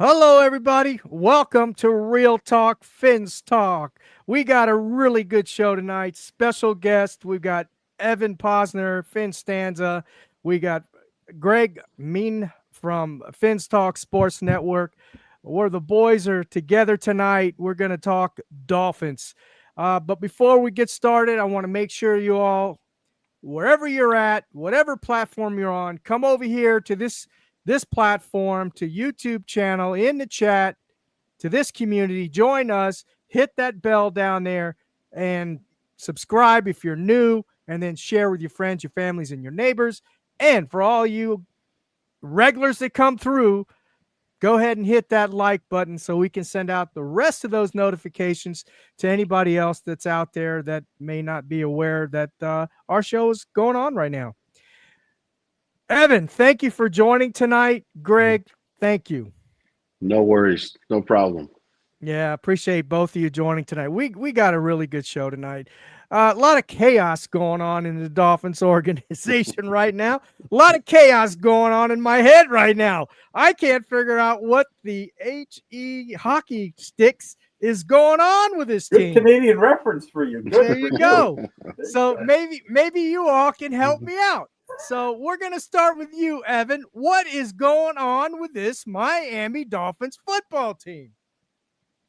Hello, everybody. Welcome to Real Talk Fins Talk. We got a really good show tonight. Special guest. We've got Evan Posner, Finn Stanza. We got Greg Mean from Fins Talk Sports Network. Where the boys are together tonight. We're going to talk Dolphins. But before we get started, I want to make sure you all, wherever you're at, whatever platform you're on, come over here to this platform, to YouTube channel, in the chat, to this community. Join us, hit that bell down there, and subscribe if you're new, and then share with your friends, your families, and your neighbors. And for all you regulars that come through, go ahead and hit that like button so we can send out the rest of those notifications to anybody else that's out there that may not be aware that our show is going on right now. Evan, thank you for joining tonight. Greg, thank you. No worries. No problem. Yeah, appreciate both of you joining tonight. We got a really good show tonight. A lot of chaos going on in the Dolphins organization right now. A lot of chaos going on in my head right now. I can't figure out what the HE hockey sticks is going on with this Good team. Canadian reference for you. Good There you for go. you. So maybe you all can help me out. So we're going to start with you, Evan. What is going on with this Miami Dolphins football team?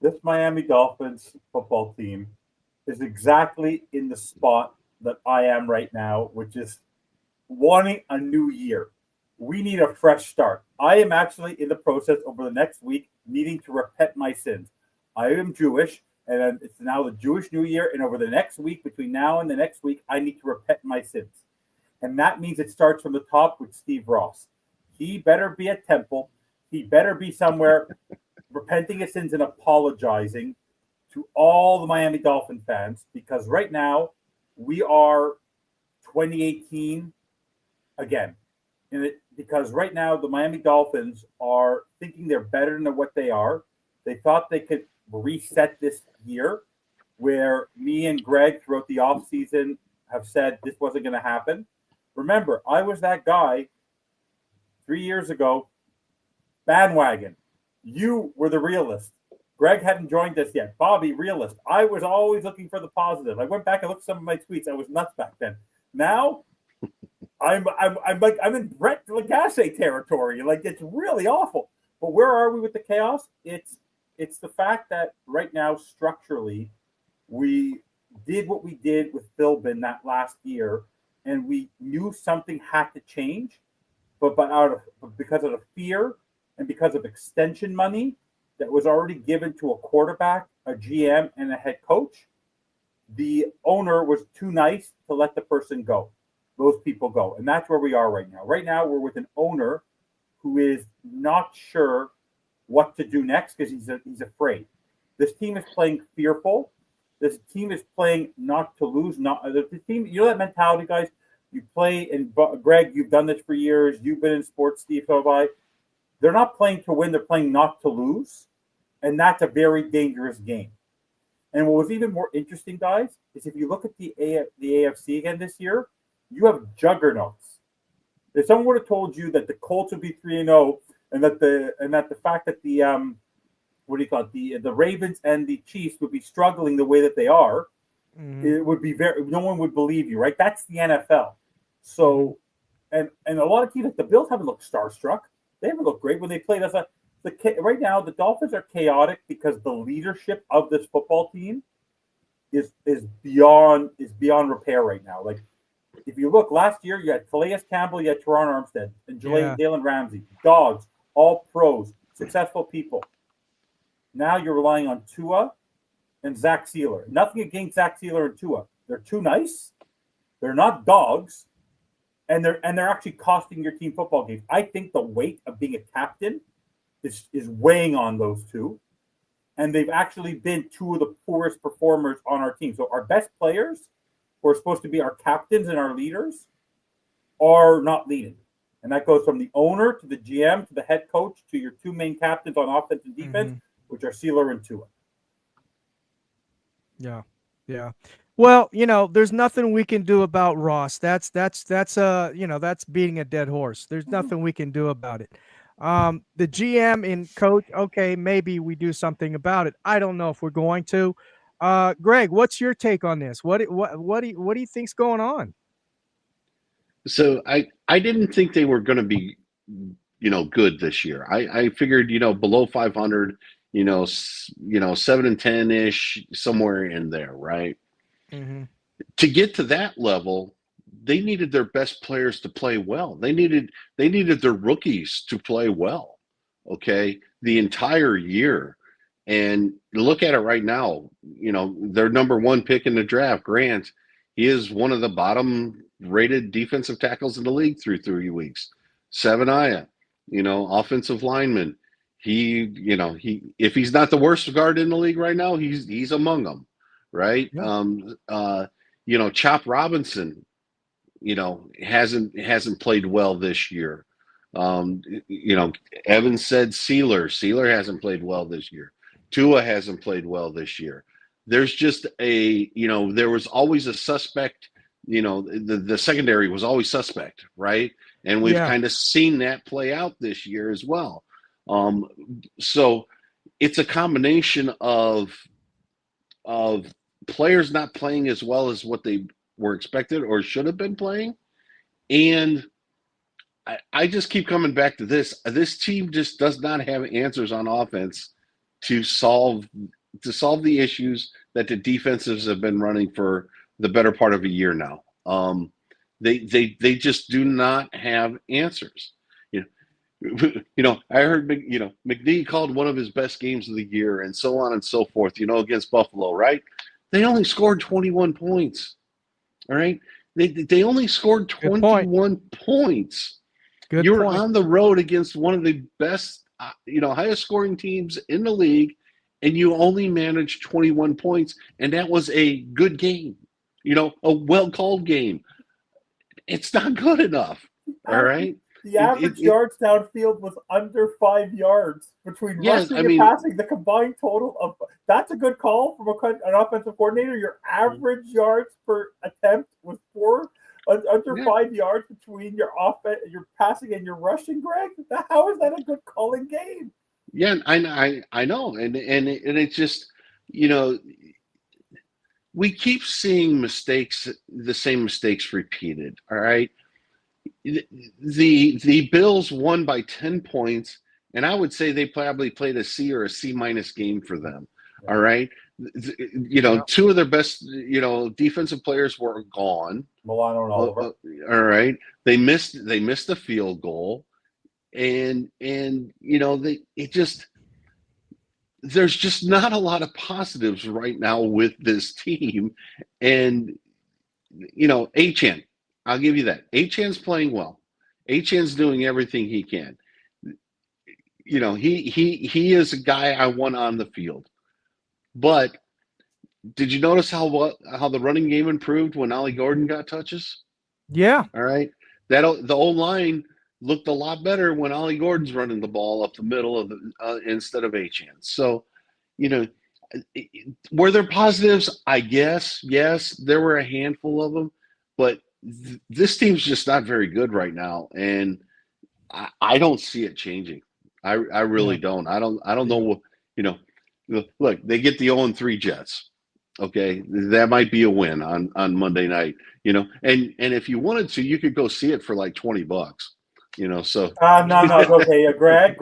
This Miami Dolphins football team is exactly in the spot that I am right now, which is wanting a new year. We need a fresh start. I am actually in the process over the next week needing to repent my sins. I am Jewish, and it's now the Jewish New Year, and over the next week, between now and the next week, I need to repent my sins. And that means it starts from the top with Steve Ross. He better be at Temple. He better be somewhere repenting his sins and apologizing to all the Miami Dolphin fans, because right now we are 2018 again. Because right now the Miami Dolphins are thinking they're better than what they are. They thought they could reset this year, where me and Greg throughout the offseason have said this wasn't going to happen. Remember, I was that guy 3 years ago, bandwagon. You were the realist. Greg hadn't joined us yet. Bobby, realist. I was always looking for the positive. I went back and looked at some of my tweets. I was nuts back then. Now, I'm in Brett Lagasse territory. Like, it's really awful. But where are we with the chaos? It's the fact that right now, structurally, we did what we did with Philbin that last year, and we knew something had to change, but because of the fear and because of extension money that was already given to a quarterback, a GM, and a head coach, the owner was too nice to let the person go, those people go. And that's where we are right now. Right now, we're with an owner who is not sure what to do next because he's afraid. This team is playing fearful. This team is playing not to lose. The team, you know that mentality, guys. You play, and Greg, you've done this for years. You've been in sports, Steve, so have I. They're not playing to win. They're playing not to lose, and that's a very dangerous game. And what was even more interesting, guys, is if you look at the AFC again this year, you have juggernauts. If someone would have told you that the Colts would be 3-0, and that the fact that the the Ravens and the Chiefs would be struggling the way that they are, it would be no one would believe you, right? That's the NFL. So, and a lot of teams like the Bills haven't looked starstruck. They haven't looked great when they play. Right now the Dolphins are chaotic because the leadership of this football team is beyond repair right now. Like, if you look last year, you had Calais Campbell, you had Teron Armstead, and Jalen Ramsey, dogs, all pros, successful people. Now you're relying on Tua and Zach Sealer. Nothing against Zach Sealer and Tua. They're too nice. They're not dogs, and they're actually costing your team football games. I think the weight of being a captain is weighing on those two, and they've actually been two of the poorest performers on our team. So our best players, who are supposed to be our captains and our leaders, are not leading. And that goes from the owner to the GM to the head coach to your two main captains on offense and defense, which are Sealer and Tua. Yeah. Well, there's nothing we can do about Ross. That's beating a dead horse. There's nothing we can do about it. The GM and coach, okay, maybe we do something about it. I don't know if we're going to. Greg, what's your take on this? What do you think's going on? So I didn't think they were going to be, good this year. I figured, below 500, 7-10 ish, somewhere in there, right? Mm-hmm. To get to that level, they needed their best players to play well. They needed their rookies to play well, okay, the entire year. And look at it right now. Their number one pick in the draft, Grant, he is one of the bottom rated defensive tackles in the league through 3 weeks. Savania, offensive lineman. He if he's not the worst guard in the league right now, he's among them, right? Yeah. Chop Robinson, hasn't played well this year. Um, you know, Evans said Sealer. Sealer hasn't played well this year. Tua hasn't played well this year. There's just there was always a suspect. The secondary was always suspect, right? And we've Yeah. kind of seen that play out this year as well. So it's a combination of players not playing as well as what they were expected or should have been playing. And I just keep coming back to this. This team just does not have answers on offense to solve the issues that the defenses have been running for the better part of a year now. They just do not have answers. I heard McNee called one of his best games of the year, and so on and so forth. Against Buffalo, right? They only scored 21 points. All right, they only scored 21 points. Good You're point. on the road against one of the best, highest scoring teams in the league, and you only managed 21 points, and that was a good game. A well called game. It's not good enough. All right. The average yards downfield was under 5 yards between rushing and passing. The combined total of that's a good call from an offensive coordinator. Your average yards per attempt was under 5 yards between your passing and your rushing. Greg, how is that a good calling game? Yeah, I know, and it's just we keep seeing the same mistakes repeated. All right. The Bills won by 10 points, and I would say they probably played a C or a C minus game for them. Yeah. All right. Two of their best, defensive players were gone. Milano and Oliver. All right. They missed the field goal. And there's just not a lot of positives right now with this team. And, Achane, I'll give you that. Achane's playing well. Achane's doing everything he can. He is a guy I want on the field. But did you notice how the running game improved when Ollie Gordon got touches? Yeah. All right. The old line looked a lot better when Ollie Gordon's running the ball up the middle of instead of Achane. So, were there positives? I guess yes, there were a handful of them, but this team's just not very good right now, and I don't see it changing. I really don't. I don't know what Look, they get the 0-3 Jets. Okay, that might be a win on Monday night. And if you wanted to, you could go see it for like $20. So no, okay, Greg,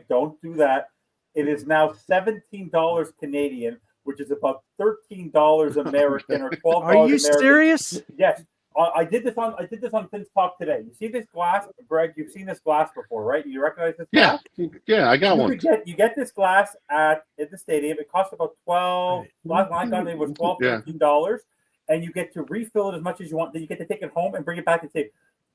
don't do that. It is now $17 Canadian, which is about $13 American or $12. Are you American. Serious? Yes. I did this on Finn's Talk today. You see this glass, Greg? You've seen this glass before, right? You recognize this glass? Yeah, I got one. You get this glass in the stadium. It costs about $12. Last night it was $12, $13, and you get to refill it as much as you want. Then you get to take it home and bring it back and say,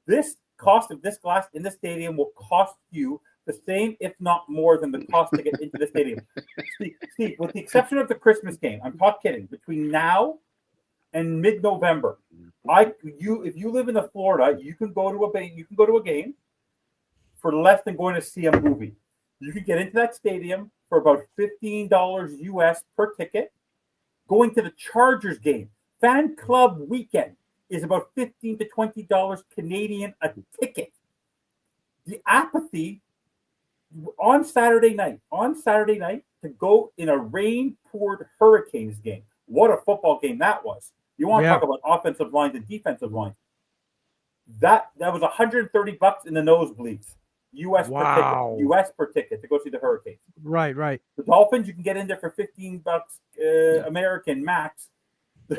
this cost of this glass in the stadium will cost you the same, if not more, than the cost to get into the stadium. Steve, with the exception of the Christmas game, I'm not kidding. Between now and mid-November, if you live in the Florida, you can go to a game for less than going to see a movie. You can get into that stadium for about $15 US per ticket. Going to the Chargers game, fan club weekend, is about $15 to $20 Canadian a ticket. The apathy on Saturday night, to go in a rain-poured Hurricanes game. What a football game that was. You want to talk about offensive lines and defensive lines. That was $130 in the nosebleeds. US per ticket to go see the Hurricanes. Right. The Dolphins, you can get in there for $15 American max to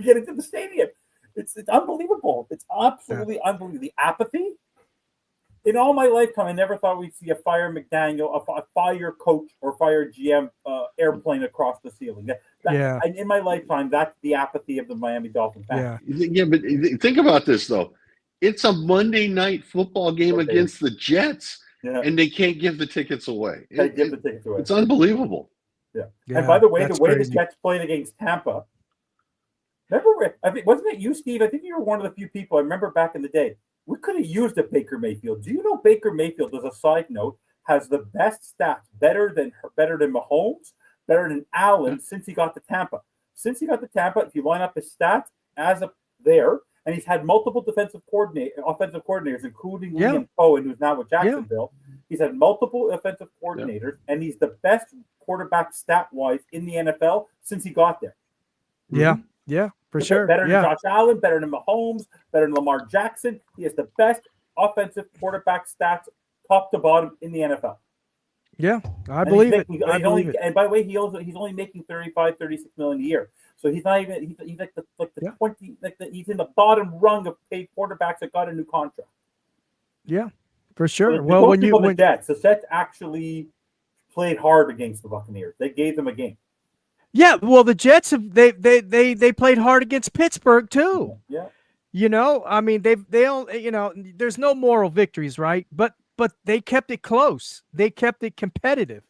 get into the stadium. It's unbelievable. It's absolutely unbelievable. The apathy. In all my lifetime, I never thought we'd see a fire McDaniel, a fire coach, or fire GM airplane across the ceiling. In my lifetime, that's the apathy of the Miami Dolphins fans. Yeah, but think about this, though. It's a Monday night football game against the Jets, and they can't give the tickets away. It's unbelievable. Yeah. And by the way the Jets played against Tampa, remember, wasn't it you, Steve? I think you were one of the few people I remember back in the day. We could have used a Baker Mayfield. Do you know Baker Mayfield, as a side note, has the best stats, better than Mahomes, better than Allen since he got to Tampa. Since he got to Tampa, if you line up his stats and he's had multiple offensive coordinators, including Liam Cohen, who's now with Jacksonville. He's had multiple offensive coordinators, and he's the best quarterback stat-wise in the NFL since he got there. Yeah, for sure. Better than Josh Allen, better than Mahomes, better than Lamar Jackson. He has the best offensive quarterback stats, top to bottom, in the NFL. Yeah, I believe it. And by the way, he's only making $35-36 million a year. So he's not even he's like the 20 he's in the bottom rung of paid quarterbacks that got a new contract. Yeah, for sure. So when the Jets actually played hard against the Buccaneers. They gave them a game. Yeah, well, the Jets they played hard against Pittsburgh too. Yeah. You know, I mean, they there's no moral victories, right? But they kept it close. They kept it competitive,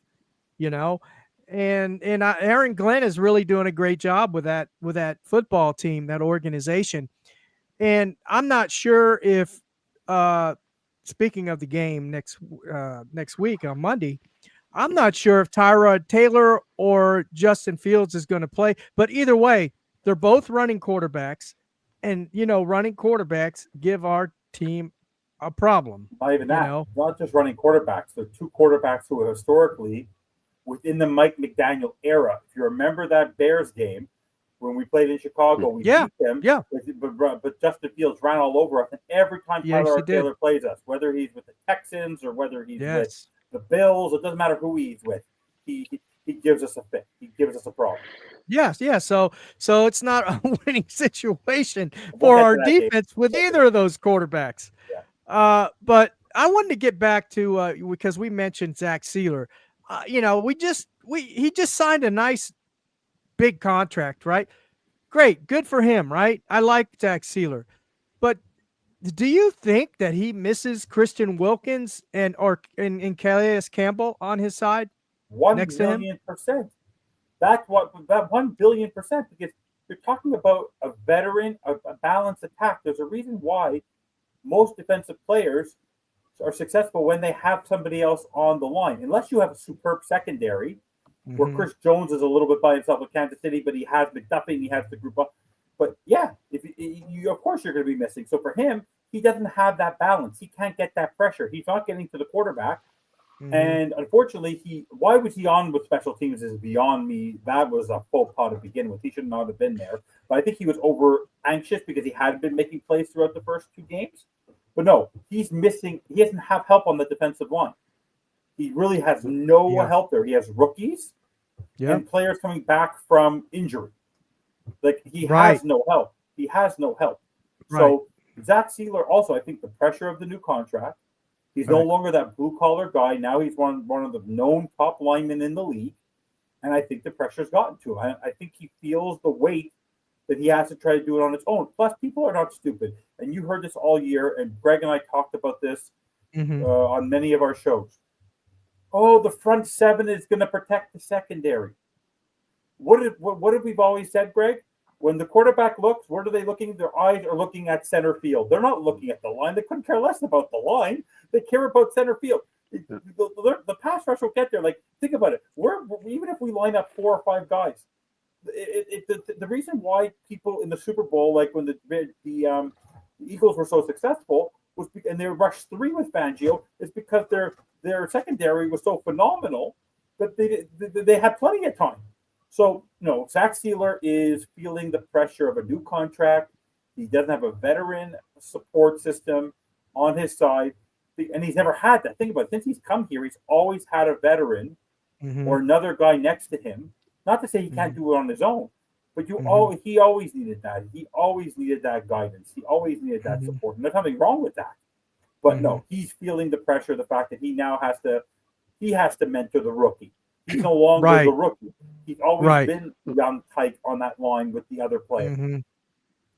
you know. And Aaron Glenn is really doing a great job with that football team, that organization. And I'm not sure if speaking of the game next week on Monday, I'm not sure if Tyrod Taylor or Justin Fields is going to play, but either way, they're both running quarterbacks, and running quarterbacks give our team a problem. Not even that. Not just running quarterbacks. They're two quarterbacks who are historically within the Mike McDaniel era. If you remember that Bears game when we played in Chicago, we beat them. Yeah. But Justin Fields ran all over us, and every time Taylor plays us, whether he's with the Texans or whether he's with the Bills, it doesn't matter who he's with. He gives us a fit. He gives us a problem. Yes, yeah. So it's not a winning situation for our defense with either of those quarterbacks. Yeah. But I wanted to get back to because we mentioned Zach Sealer. He just signed a nice big contract, right? Great, good for him, right? I like Zach Sealer, but do you think that he misses Christian Wilkins and Calais Campbell on his side? 1,000,000%. That's that 1,000,000,000%, because you're talking about a veteran, a balanced attack. There's a reason why most defensive players are successful when they have somebody else on the line, unless you have a superb secondary where Chris Jones is a little bit by himself with Kansas City, but he has McDuffie and he has the group up. But yeah, if you of course you're going to be missing. So for him, he doesn't have that balance. He can't get that pressure. He's not getting to the quarterback. And unfortunately, why was he on with special teams is beyond me. That was a faux pas to begin with. He should not have been there. But I think he was over anxious because he hadn't been making plays throughout the first two games. But no, he's missing. He doesn't have help on the defensive line. He really has no help there. He has rookies and players coming back from injury. Like he has no help. He has no help. Right. So Zach Sealer also, I think the pressure of the new contract. He's no longer that blue-collar guy. Now he's one of the known top linemen in the league. And I think the pressure's gotten to him. I think he feels the weight that he has to try to do it on his own. Plus, people are not stupid. And you heard this all year, and Greg and I talked about this on many of our shows. Oh, the front seven is going to protect the secondary. What have we always said, Greg? When the quarterback looks, where are they looking? Their eyes are looking at center field. They're not looking at the line. They couldn't care less about the line. They care about center field. The pass rush will get there. Like, think about it. Even if we line up 4 or 5 guys, the reason why people in the Super Bowl, like when the Eagles were so successful, and they rushed 3 with Fangio, is because their secondary was so phenomenal that they had plenty of time. So, Zach Sealer is feeling the pressure of a new contract. He doesn't have a veteran support system on his side, and he's never had that. Think about it. Since he's come here, he's always had a veteran or another guy next to him. Not to say he can't do it on his own, but he always needed that. He always needed that guidance. He always needed that support. And there's nothing wrong with that. But no, he's feeling the pressure, the fact that he now has to mentor the rookie. He's no longer the rookie. He's always been young Tyke on that line with the other players.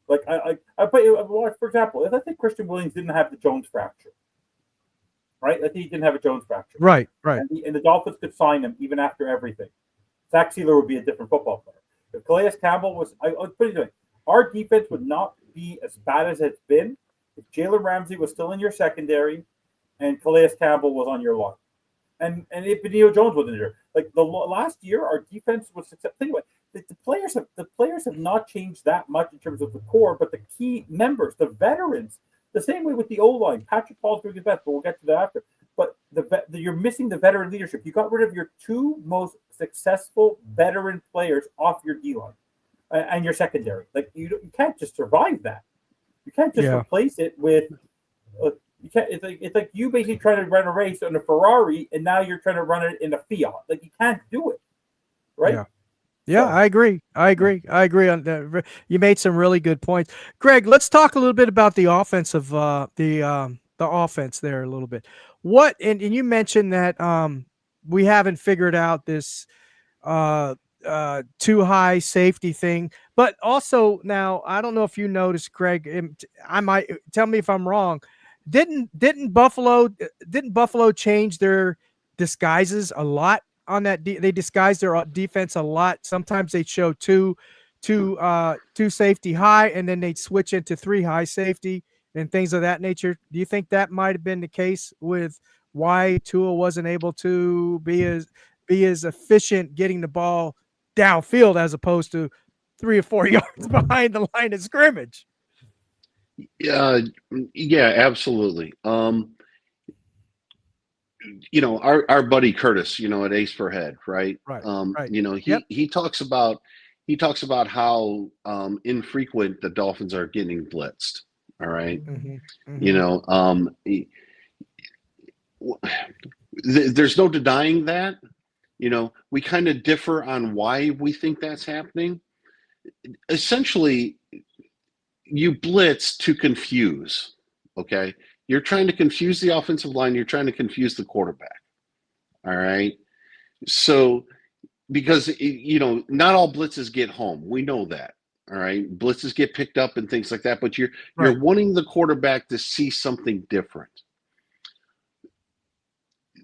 Like for example, I think Christian Williams didn't have the Jones fracture, right? I think he didn't have a Jones fracture, right. And the Dolphins could sign him even after everything. Zach Sealer would be a different football player. If Calais Campbell was, put it this way, our defense would not be as bad as it's been if Jalen Ramsey was still in your secondary and Calais Campbell was on your line. And if Benito Jones wasn't there, like the last year, our defense was successful. Anyway, the players have not changed that much in terms of the core, but the key members, the veterans, the same way with the O line. Patrick Paul's doing his best, but we'll get to that after. But you're missing the veteran leadership. You got rid of your two most successful veteran players off your D line and your secondary. Like you can't just survive that. You can't just replace it with. You can't. It's like you basically trying to run a race on a Ferrari, and now you're trying to run it in a Fiat. Like you can't do it, right? Yeah, I agree on that. You made some really good points, Greg. Let's talk a little bit about the offensive, the offense there a little bit. What and you mentioned that we haven't figured out this too high safety thing, but also now I don't know if you noticed, Greg. I might tell me if I'm wrong. Didn't Buffalo change their disguises a lot on that? They disguised their defense a lot. Sometimes they'd show two safety high, and then they'd switch into 3 high safety and things of that nature. Do you think that might have been the case with why Tua wasn't able to be as efficient getting the ball downfield as opposed to 3 or 4 yards behind the line of scrimmage? Yeah, absolutely. Our buddy Curtis, at Ace for Head, right? Right. He talks about how infrequent the Dolphins are getting blitzed. All right. There's no denying that. We kind of differ on why we think that's happening. Essentially, you blitz to confuse, okay? You're trying to confuse the offensive line. You're trying to confuse the quarterback, all right? So, because, not all blitzes get home. We know that, all right? Blitzes get picked up and things like that, but you're wanting the quarterback to see something different.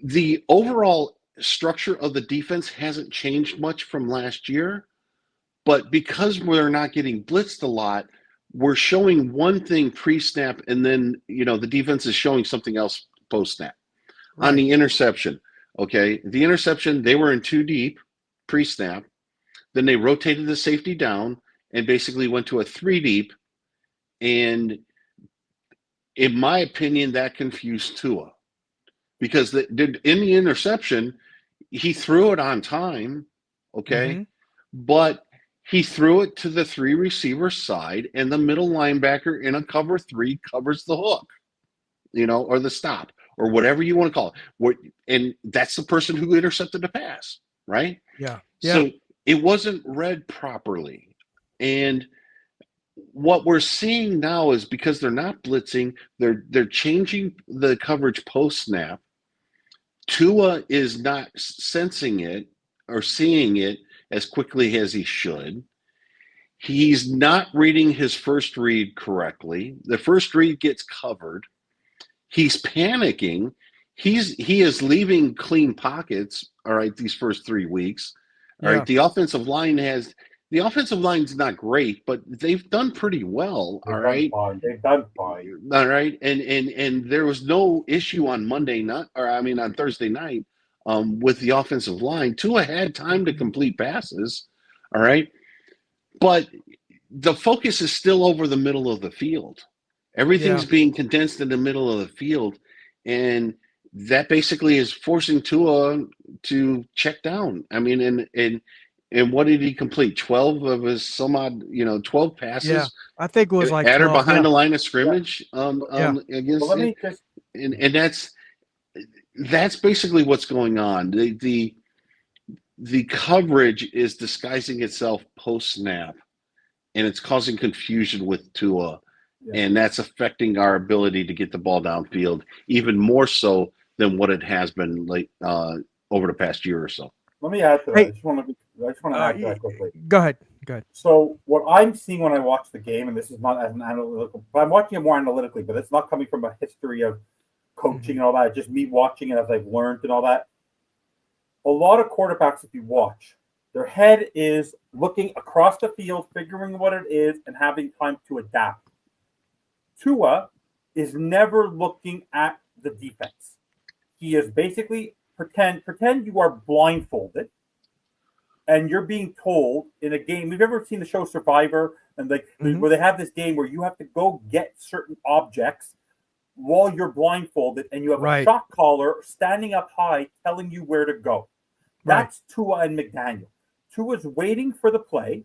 The overall structure of the defense hasn't changed much from last year, but because we're not getting blitzed a lot, we're showing one thing pre-snap, and then the defense is showing something else post-snap. On the interception, okay, the interception, they were in 2 deep pre-snap, then they rotated the safety down and basically went to a 3 deep, and in my opinion, that confused Tua because in the interception, he threw it on time, okay, but he threw it to the 3 receiver side, and the middle linebacker in a cover 3 covers the hook, or the stop, or whatever you want to call it. And that's the person who intercepted the pass, right? Yeah. So it wasn't read properly. And what we're seeing now is because they're not blitzing, they're changing the coverage post-snap. Tua is not sensing it or seeing it as quickly as he should. He's not reading his first read correctly. The first read gets covered. He's panicking. He is leaving clean pockets, all right, these first 3 weeks. All right. The offensive line's not great, but they've done pretty well. They've done fine. All right. And there was no issue on on Thursday night with the offensive line. Tua had time to complete passes. All right. But the focus is still over the middle of the field. Everything's being condensed in the middle of the field. And that basically is forcing Tua to check down. I mean, and what did he complete? 12 of his 12 Yeah, passes I think it was like at or 12. behind Yeah, the line of Yeah. scrimmage yeah. But against let it. me just And that's basically what's going on. The coverage is disguising itself post snap, and it's causing confusion with Tua, yeah. and that's affecting our ability to get the ball downfield even more so than what it has been over the past year or so. Let me add to that. Hey, I just want to add to that quickly. go ahead. Go ahead. So what I'm seeing when I watch the game, and this is not as an analytical, but I'm watching it more analytically, but it's not coming from a history of coaching and all that. It's just me watching it as I've learned and all that. A lot of quarterbacks, if you watch, their head is looking across the field, figuring what it is, and having time to adapt. Tua is never looking at the defense. He is basically pretend you are blindfolded and you're being told in a game. We've ever seen the show Survivor, and where they have this game where you have to go get certain objects while you're blindfolded, and you have a shot caller standing up high telling you where to go. That's Tua and McDaniel. Tua's waiting for the play.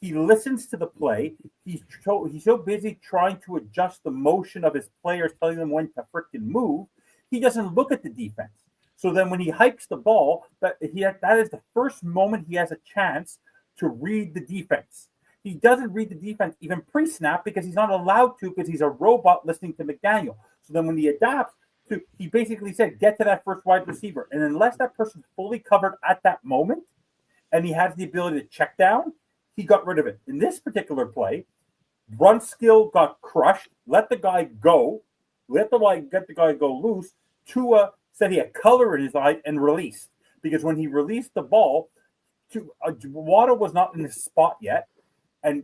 He listens to the play. He's so busy trying to adjust the motion of his players, telling them when to freaking move. He doesn't look at the defense. So then when he hikes the ball, that is the first moment he has a chance to read the defense. He doesn't read the defense even pre-snap because he's not allowed to, because he's a robot listening to McDaniel. So then when he adapts, he basically said, get to that first wide receiver. And unless that person's fully covered at that moment and he has the ability to check down, he got rid of it. In this particular play, run skill got crushed. Let the guy go. Get the guy go loose. Tua said he had color in his eye and released. Because when he released the ball, Waddle was not in his spot yet. And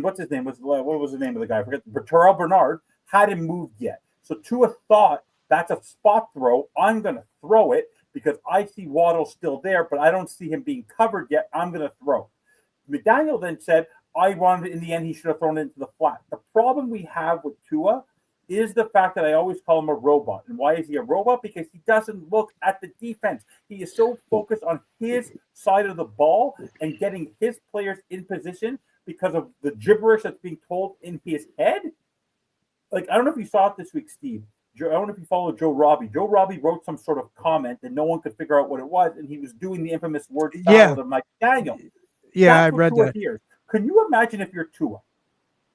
what's his name? What was the name of the guy? I forget. Terrell Bernard hadn't moved yet. So Tua thought, that's a spot throw. I'm going to throw it because I see Waddle still there, but I don't see him being covered yet. I'm going to throw. McDaniel then said, I wanted, in the end, he should have thrown it into the flat. The problem we have with Tua is the fact that I always call him a robot. And why is he a robot? Because he doesn't look at the defense. He is so focused on his side of the ball and getting his players in position because of the gibberish that's being told in his head. Like, I don't know if you saw it this week, Steve. I don't know if you followed Joe Robbie. Joe Robbie wrote some sort of comment that no one could figure out what it was, and he was doing the infamous word salad of Mike Daniel. Yeah, I read that. Hears. Can you imagine if you're Tua,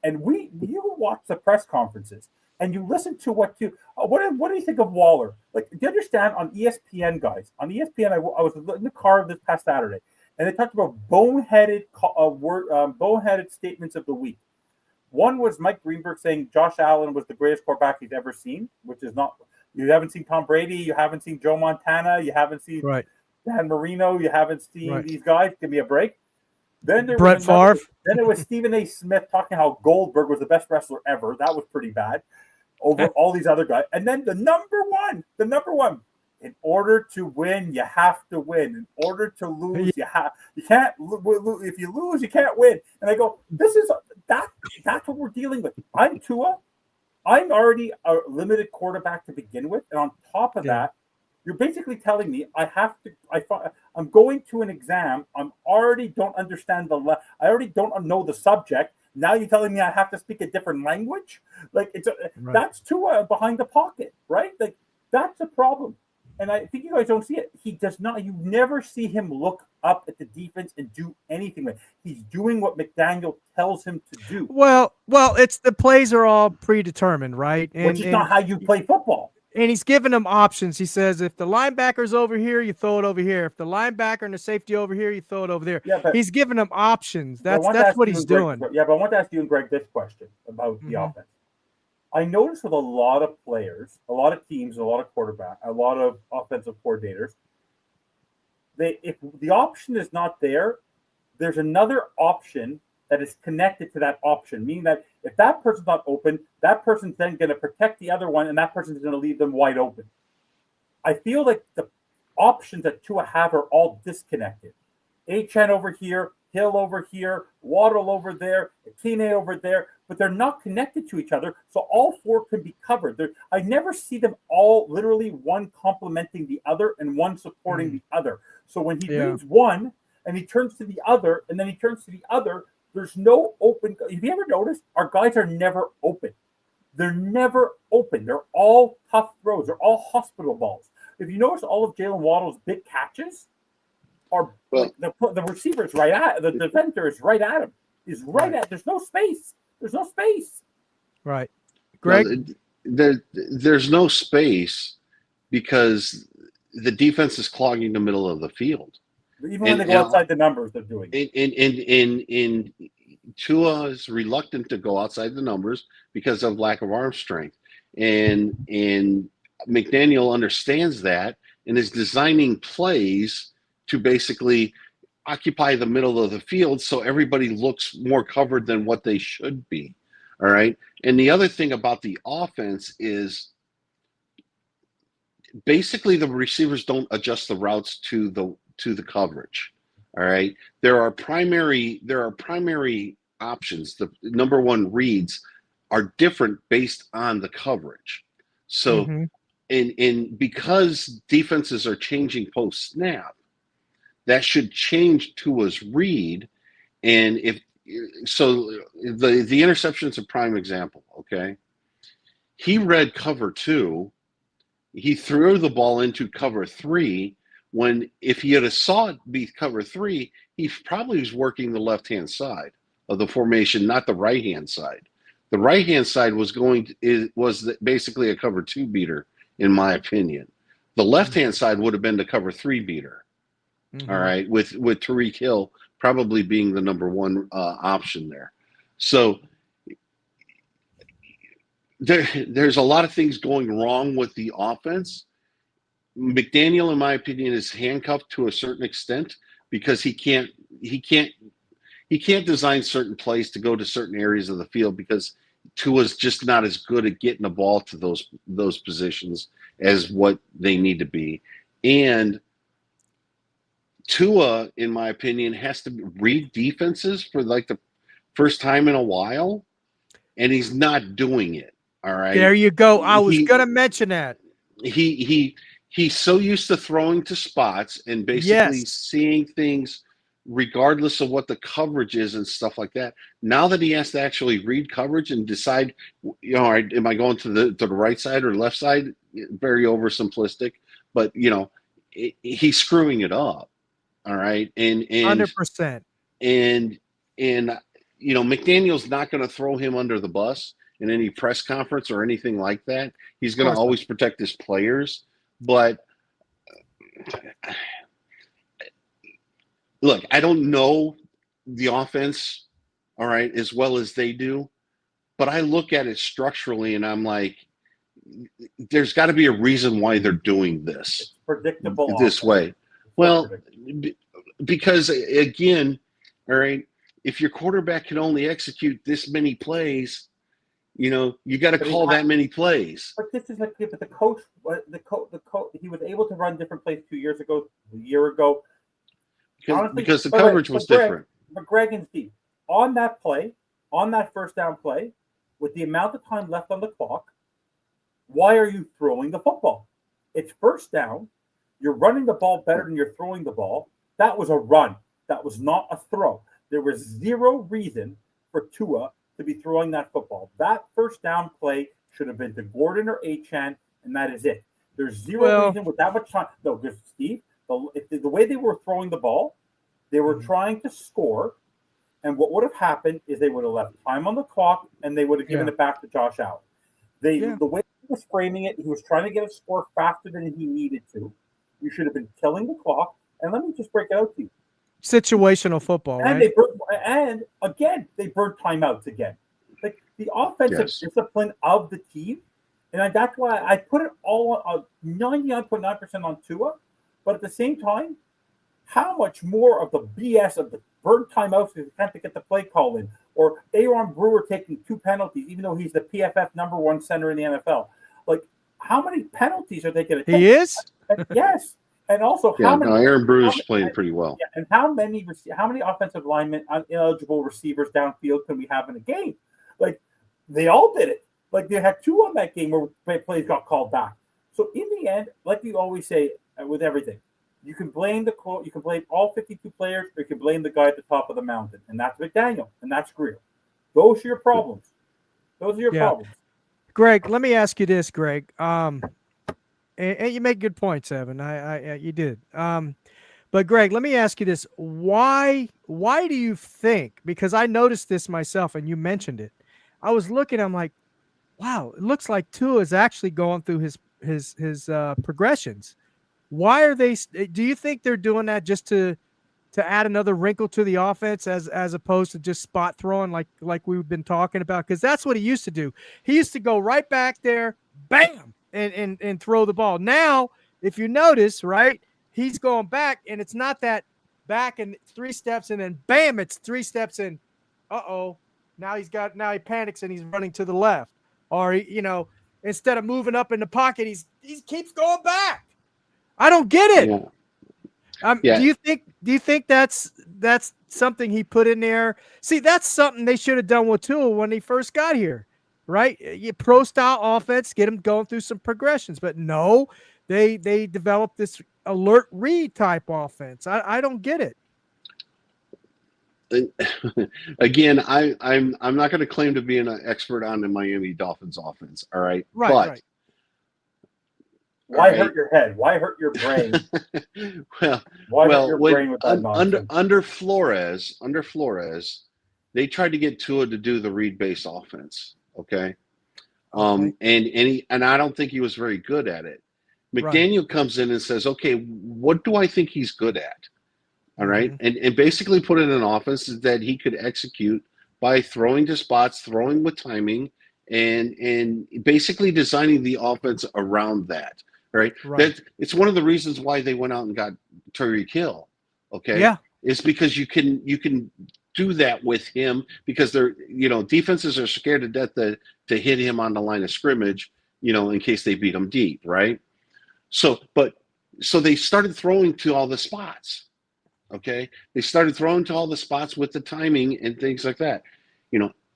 and you watch the press conferences and you listen to what do you think of Waller? Like, do you understand on ESPN, guys? On ESPN, I was in the car this past Saturday, and they talked about boneheaded statements of the week. One was Mike Greenberg saying Josh Allen was the greatest quarterback he's ever seen, which is not. You haven't seen Tom Brady, you haven't seen Joe Montana, you haven't seen Dan Marino, you haven't seen these guys. Give me a break. Then there Brett Favre. Then it was Stephen A. Smith talking how Goldberg was the best wrestler ever. That was pretty bad over all these other guys. And then the number one. In order to win, you have to win. In order to lose, you can't. If you lose, you can't win. And I go, that's what we're dealing with. I'm Tua. I'm already a limited quarterback to begin with, and on top of that, you're basically telling me I'm going to an exam. I already don't understand I already don't know the subject. Now you're telling me I have to speak a different language? Like that's Tua behind the pocket, right? Like that's a problem. And I think you guys don't see it. He does not. You never see him look up at the defense and do anything with it. He's doing what McDaniel tells him to do. Well, it's the plays are all predetermined, right? Which is not how you play football. And he's giving them options. He says, if the linebacker's over here, you throw it over here. If the linebacker and the safety over here, you throw it over there. Yeah, he's giving them options. That's what he's doing. But I want to ask you and Greg this question about the offense. I noticed with a lot of players, a lot of teams, a lot of quarterbacks, a lot of offensive coordinators, if the option is not there, there's another option that is connected to that option, meaning that if that person's not open, that person's then going to protect the other one, and that person's going to leave them wide open. I feel like the options that Tua have are all disconnected. Achane over here, Hill over here, Waddle over there, Akine over there. but they're not connected to each other. So all four can be covered. I never see them all literally one complementing the other and one supporting the other. So when he reads one and he turns to the other and then he turns to the other, there's no open. Have you ever noticed our guys are never open? They're never open. They're all tough throws. They're all hospital balls. If you notice, all of Jalen Waddle's big catches are like the receiver's right at the defender is right at him. Is right at. There's no space. There's no space. Right, Greg. There's no space because the defense is clogging the middle of the field. Even when they go outside the numbers, they're doing it. In Tua is reluctant to go outside the numbers because of lack of arm strength, and McDaniel understands that and is designing plays to basically occupy the middle of the field so everybody looks more covered than what they should be. All right. And the other thing about the offense is basically the receivers don't adjust the routes to the coverage. All right. There are primary options. The number one reads are different based on the coverage. So and because defenses are changing post snap, that should change Tua's read. And if so, the interception's a prime example. Okay. He read cover 2. He threw the ball into cover 3 when if he had saw it be cover 3, he probably was working the left-hand side of the formation, not the right-hand side. The right-hand side was basically a cover 2 beater, in my opinion. The left-hand side would have been the cover 3 beater. All right, with Tyreek Hill probably being the number one option there. So there's a lot of things going wrong with the offense. McDaniel, in my opinion, is handcuffed to a certain extent because he can't design certain plays to go to certain areas of the field because Tua's just not as good at getting the ball to those positions as what they need to be. And Tua, in my opinion, has to read defenses for like the first time in a while, and he's not doing it. All right. There you go. I was going to mention that. He's so used to throwing to spots and basically seeing things regardless of what the coverage is and stuff like that. Now that he has to actually read coverage and decide, all right, am I going to the right side or left side? Very oversimplistic, but he's screwing it up. All right. And 100%. And McDaniel's not going to throw him under the bus in any press conference or anything like that. He's going to always protect his players. But look, I don't know the offense, all right, as well as they do. But I look at it structurally and I'm like, there's got to be a reason why they're doing this. It's predictable this way. Well, because again, all right, if your quarterback can only execute this many plays, you got to call that many plays. But this is like the coach. He was able to run different plays 2 years ago, a year ago. Because the coverage was different. But Greg and Steve, on that first down play, with the amount of time left on the clock, why are you throwing the football? It's first down. You're running the ball better than you're throwing the ball. That was a run. That was not a throw. There was zero reason for Tua to be throwing that football. That first down play should have been to Gordon or Achane, and that is it. There's zero reason with that much time. No, because Steve, the way they were throwing the ball, they were trying to score, and what would have happened is they would have left time on the clock, and they would have given it back to Josh Allen. The way he was framing it, he was trying to get a score faster than he needed to. You should have been killing the clock. And let me just break it out to you. Situational football, and right? They burned timeouts again. Like the offensive discipline of the team, and that's why I put it all 99.9% on Tua. But at the same time, how much more of the BS of the burnt timeouts is attempt to get the play call in, or Aaron Brewer taking 2 penalties, even though he's the PFF number 1 center in the NFL? Like, how many penalties are they going to take? He is? Yes. And also, how many? Aaron Brewer's playing pretty well. Yeah, and how many offensive linemen, ineligible receivers downfield can we have in a game? Like they all did it. Like they had 2 on that game where plays got called back. So in the end, like we always say with everything, you can blame you can blame all 52 players, or you can blame the guy at the top of the mountain, and that's McDaniel, and that's Greer. Those are your problems. Those are your problems. Greg, let me ask you this, Greg. And you make good points, Evan. You did. But Greg, let me ask you this: Why do you think? Because I noticed this myself, and you mentioned it. I was looking. I'm like, wow, it looks like Tua is actually going through his progressions. Why are they? Do you think they're doing that just to add another wrinkle to the offense as opposed to just spot throwing like we've been talking about? Because that's what he used to do. He used to go right back there, bam, and throw the ball. Now, if you notice, right, he's going back, and it's not that back and 3 steps and then bam, it's 3 steps and uh-oh. Now he panics and he's running to the left. Or instead of moving up in the pocket, he keeps going back. I don't get it. Yeah. Do you think that's something he put in there? See, that's something they should have done with Tua when he first got here, right? You pro style offense, get him going through some progressions, but no, they developed this alert read type offense. I don't get it. Again, I'm not going to claim to be an expert on the Miami Dolphins offense. All right, right. Why hurt your head? Why hurt your brain? Why hurt your brain with that nonsense? Under Flores, they tried to get Tua to do the read-based offense. Okay. And I don't think he was very good at it. McDaniel comes in and says, okay, what do I think he's good at? All right. And basically put in an offense that he could execute by throwing to spots, throwing with timing, and basically designing the offense around that. Right. It's one of the reasons why they went out and got Tyreek Hill. Okay. Yeah. It's because you can do that with him, because they're, defenses are scared to death to hit him on the line of scrimmage, in case they beat him deep. Right. So they started throwing to all the spots. Okay. They started throwing to all the spots with the timing and things like that.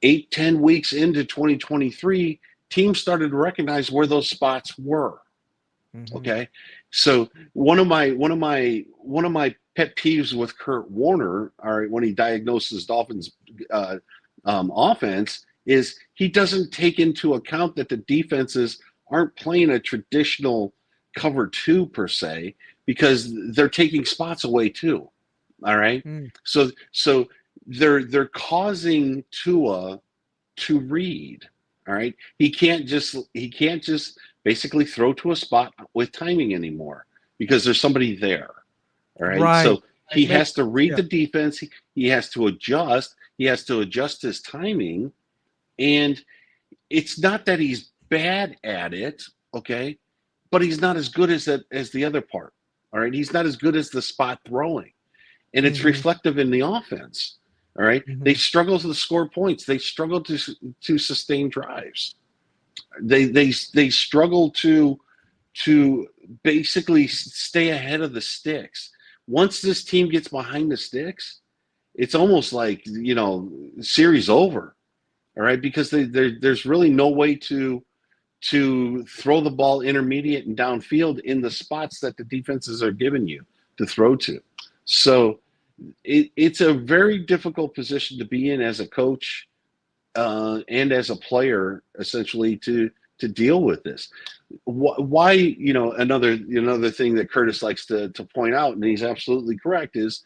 8-10 weeks into 2023, teams started to recognize where those spots were. Okay. So one of my pet peeves with Kurt Warner, all right, when he diagnoses Dolphins offense, is he doesn't take into account that the defenses aren't playing a traditional cover 2 per se, because they're taking spots away too. All right. So they're causing Tua to read. All right. He can't just basically throw to a spot with timing anymore, because there's somebody there. All right. So he has to read the defense. He has to adjust. He has to adjust his timing. And it's not that he's bad at it. Okay. But he's not as good as the other part. All right. He's not as good as the spot throwing. And it's reflective in the offense. All right. They struggle to score points. They struggle to sustain drives. They struggle to basically stay ahead of the sticks. Once this team gets behind the sticks, it's almost like, series over. All right. Because there's really no way to throw the ball intermediate and downfield in the spots that the defenses are giving you to throw to. So it's a very difficult position to be in as a coach and as a player, essentially, to deal with this. Why, another thing that Curtis likes to point out, and he's absolutely correct, is,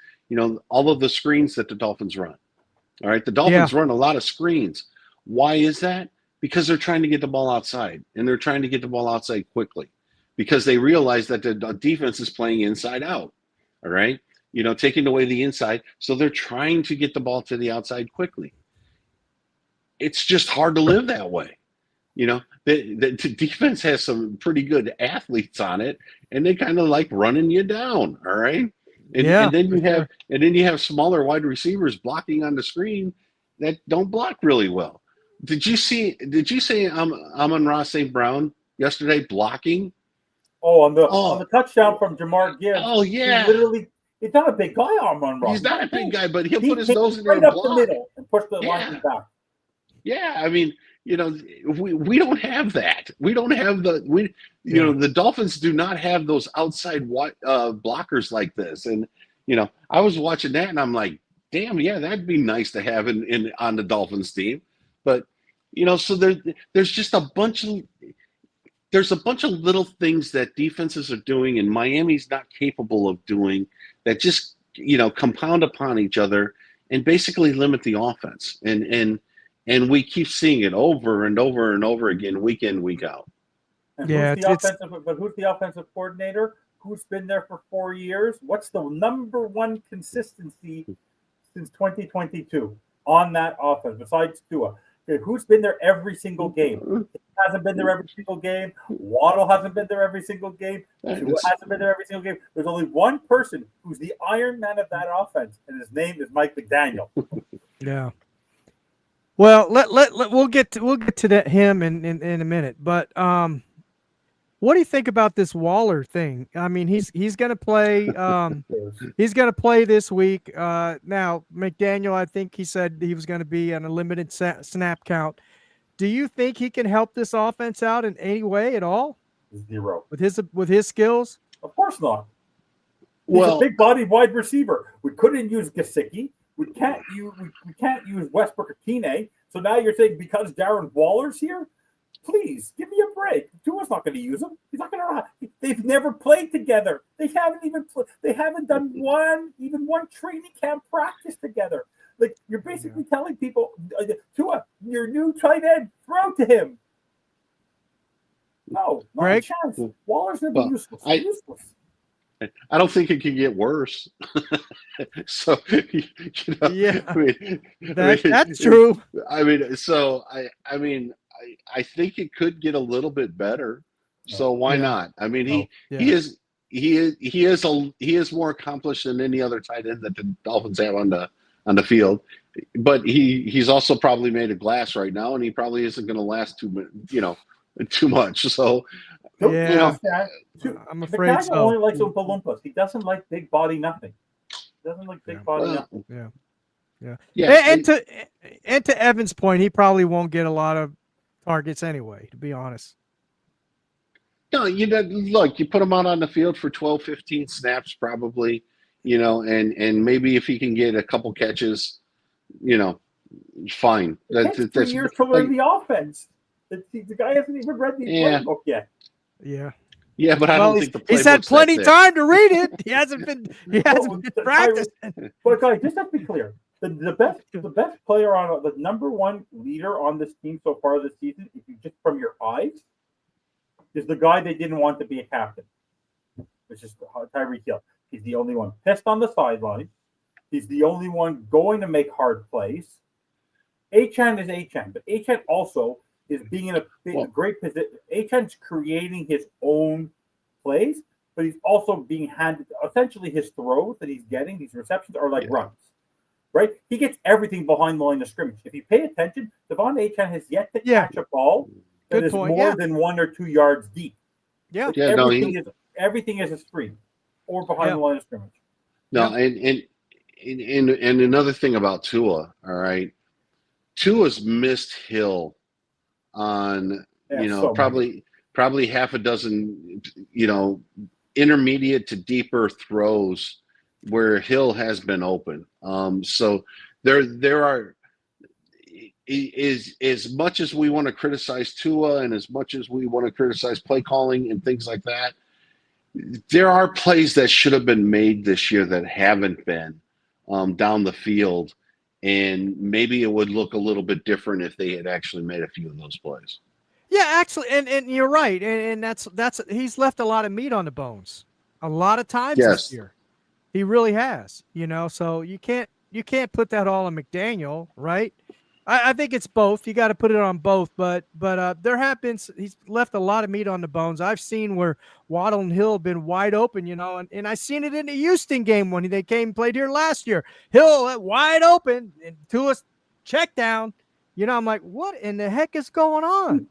all of the screens that the Dolphins run. All right. The Dolphins run a lot of screens. Why is that? Because they're trying to get the ball outside, and they're trying to get the ball outside quickly, because they realize that the defense is playing inside out. All right. Taking away the inside. So they're trying to get the ball to the outside quickly. It's just hard to live that way. The defense has some pretty good athletes on it, and they kind of like running you down. All right. And then you have smaller wide receivers blocking on the screen that don't block really well. Did you see Amon-Ra St. Brown yesterday blocking? On the touchdown from Jamar Gibbs. Oh yeah. He's not a big guy, Amon-Ra. He's not a big guy, but he'll put his nose in there right and up block. the middle and push the lineman back. Yeah, I mean, we don't have that. We don't have Yeah. the Dolphins do not have those outside blockers like this. And I was watching that and I'm like, damn, yeah, that'd be nice to have in on the Dolphins team. But so there's just there's a bunch of little things that defenses are doing and Miami's not capable of doing that just compound upon each other and basically limit the offense. And we keep seeing it over and over and over again, week in, week out. And Yeah, who's the offensive coordinator? Who's been there for 4 years? What's the number one consistency since 2022 on that offense besides Tua? Okay, who's been there every single game? He hasn't been there every single game. Waddle hasn't been there every single game. Tua hasn't been there every single game. There's only one person who's the Iron Man of that offense, and his name is Mike McDaniel. Yeah. Well, we'll get to that him in a minute, but what do you think about this Waller thing? I mean, he's going to play. He's going to play this week. Now, McDaniel, I think he said he was going to be on a limited snap count. Do you think he can help this offense out in any way at all? Zero. With his skills? Of course not. He's a big-bodied wide receiver. We couldn't use Gesicki. We can't use Westbrook or Kine. So now you're saying because Darren Waller's here? Please give me a break. Tua's not going to use him. He's not going to. They've never played together. They haven't done one training camp practice together. Like you're basically telling people, Tua, your new tight end, throw to him. No, not a chance. Waller's going to be useless. I don't think it can get worse. So, yeah, that's true. I mean, I think it could get a little bit better. So why not? I mean, he is more accomplished than any other tight end that the Dolphins have on the field. But he's also probably made of glass right now, and he probably isn't going to last too much. So. Yeah, I'm afraid so. Only likes Oompa Loompas. He doesn't like big body nothing. He doesn't like big body nothing. Yeah. And to Evan's point, he probably won't get a lot of targets anyway, to be honest. No, look, you put him out on the field for 12, 15 snaps probably, and maybe if he can get a couple catches, fine. That's 3 years to learn the offense. The guy hasn't even read the playbook yet. Yeah, but I don't think the playbook's he's had plenty time to read it. He hasn't been practicing. But guys, just to be clear, the best player the number one leader on this team so far this season, if you just from your eyes, is the guy they didn't want to be a captain, which is Tyreek Hill. He's the only one pissed on the sideline. He's the only one going to make hard plays. Achane is Achane, but Achane also is being in a great position. Achane's creating his own plays, but he's also being handed essentially his throws that he's getting. These receptions are like runs, right? He gets everything behind the line of scrimmage. If you pay attention, Devon Achane has yet to catch a ball that is more than 1 or 2 yards deep. Yeah, everything is a screen or behind the line of scrimmage. No, and another thing about Tua, all right, Tua's missed Hill on probably half a dozen intermediate to deeper throws where Hill has been open. So there are as much as we want to criticize Tua and as much as we want to criticize play calling and things like that, there are plays that should have been made this year that haven't been down the field. And maybe it would look a little bit different if they had actually made a few of those plays. Yeah, actually, and you're right, and that's he's left a lot of meat on the bones, a lot of times this year. He really has, So you can't put that all on McDaniel, right? I think it's both. You got to put it on both, but there have been he's left a lot of meat on the bones. I've seen where Waddle and Hill have been wide open, and I seen it in the Houston game when they played here last year. Hill wide open and Tua's check down. I'm like, what in the heck is going on?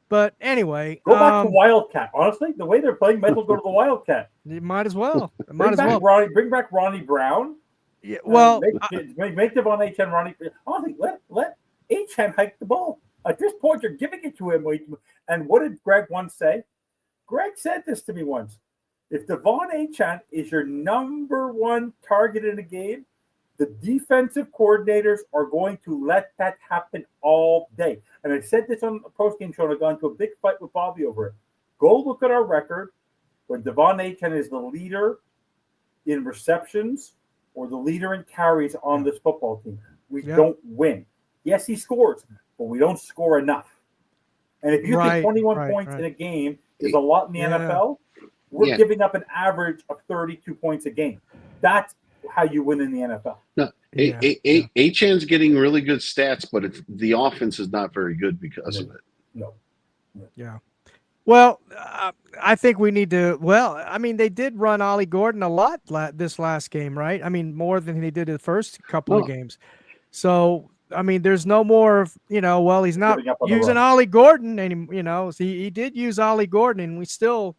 But anyway, go back to Wildcat. Honestly, the way they're playing, might as well go to the Wildcat. You might as well. Bring back Ronnie Brown. Yeah, well, make Devon Achane Ronnie. Honestly, let Achan hiked the ball. At this point, you're giving it to him way too much. And what did Greg once say? Greg said this to me once. If Devon Achan is your number one target in a game, the defensive coordinators are going to let that happen all day. And I said this on a post-game show, and I got into a big fight with Bobby over it. Go look at our record when Devon Achan is the leader in receptions or the leader in carries on this football team. We don't win. Yes, he scores, but we don't score enough. And if you think 21 points in a game is a lot in the NFL, we're giving up an average of 32 points a game. That's how you win in the NFL. No, Achan's getting really good stats, but the offense is not very good because of it. No. Yeah. Well, I think we need to. Well, I mean, they did run Ollie Gordon a lot this last game, right? I mean, more than he did the first couple of games. So, I mean, there's no more. Well, he's not using Ollie Gordon anymore. He did use Ollie Gordon, and we still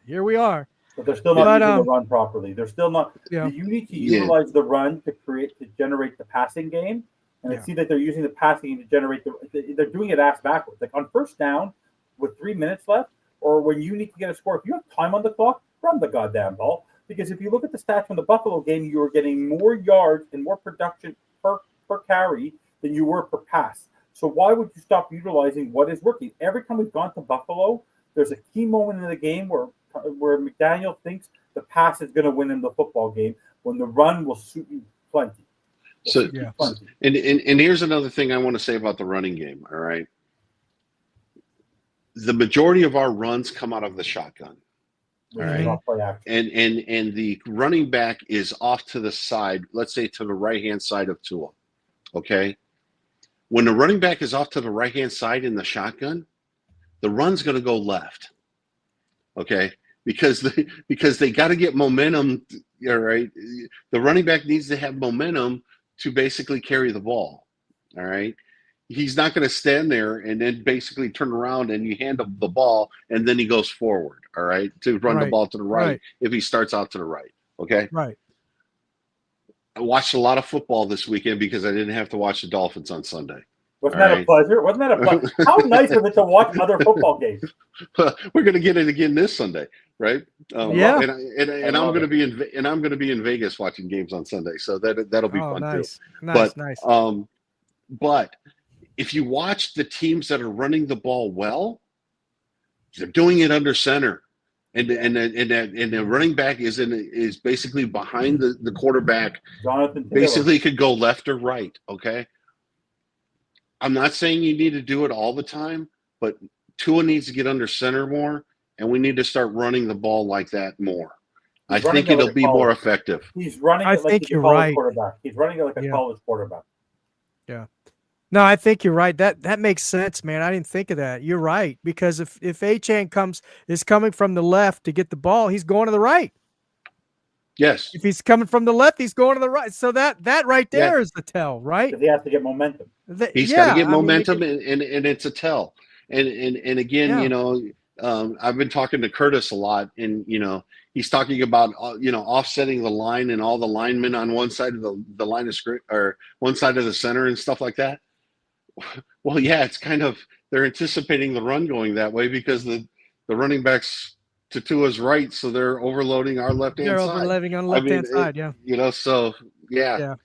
here we are. But they're still not using the run properly. They're still not. You need to utilize the run to generate the passing game, and I see that they're using the passing to generate they're doing it ass backwards. Like on first down with 3 minutes left, or when you need to get a score, if you have time on the clock, run the goddamn ball. Because if you look at the stats from the Buffalo game, you were getting more yards and more production per carry than you were per pass. So why would you stop utilizing what is working? Every time we've gone to Buffalo, there's a key moment in the game where McDaniel thinks the pass is going to win him the football game when the run will suit you plenty. And here's another thing I want to say about the running game, all right? The majority of our runs come out of the shotgun. All right. And the running back is off to the side, let's say to the right-hand side of Tua. Okay. When the running back is off to the right-hand side in the shotgun, the run's going to go left. Okay. Because they got to get momentum. All right. The running back needs to have momentum to basically carry the ball. All right. He's not going to stand there and then basically turn around and you hand him the ball and then he goes forward, all right, to run the ball to the right if he starts out to the right, okay? Right. I watched a lot of football this weekend because I didn't have to watch the Dolphins on Sunday. Wasn't that a pleasure? Wasn't that a pleasure? How nice was it to watch other football games? We're going to get it again this Sunday, right? And I'm going to be in Vegas watching games on Sunday, so that'll be fun too. Nice. But if you watch the teams that are running the ball well, they're doing it under center, and the running back is basically behind the quarterback. Jonathan Taylor. Basically, could go left or right. Okay, I'm not saying you need to do it all the time, but Tua needs to get under center more, and we need to start running the ball like that more. I think it'll be more effective. He's running it like a college quarterback. He's running it like a college quarterback. Yeah. No, I think you're right. That makes sense, man. I didn't think of that. You're right, because if Achan is coming from the left to get the ball, he's going to the right. Yes. If he's coming from the left, he's going to the right. So that right there is the tell, right? Because he has to get momentum. He's got to get momentum, and it's a tell. And again, I've been talking to Curtis a lot, and he's talking about offsetting the line and all the linemen on one side of the line of script or one side of the center and stuff like that. Well, yeah, it's kind of they're anticipating the run going that way because the running backs to Tua's right, so they're overloading our left-hand side. They're overloading on the left-hand side, yeah. So yeah.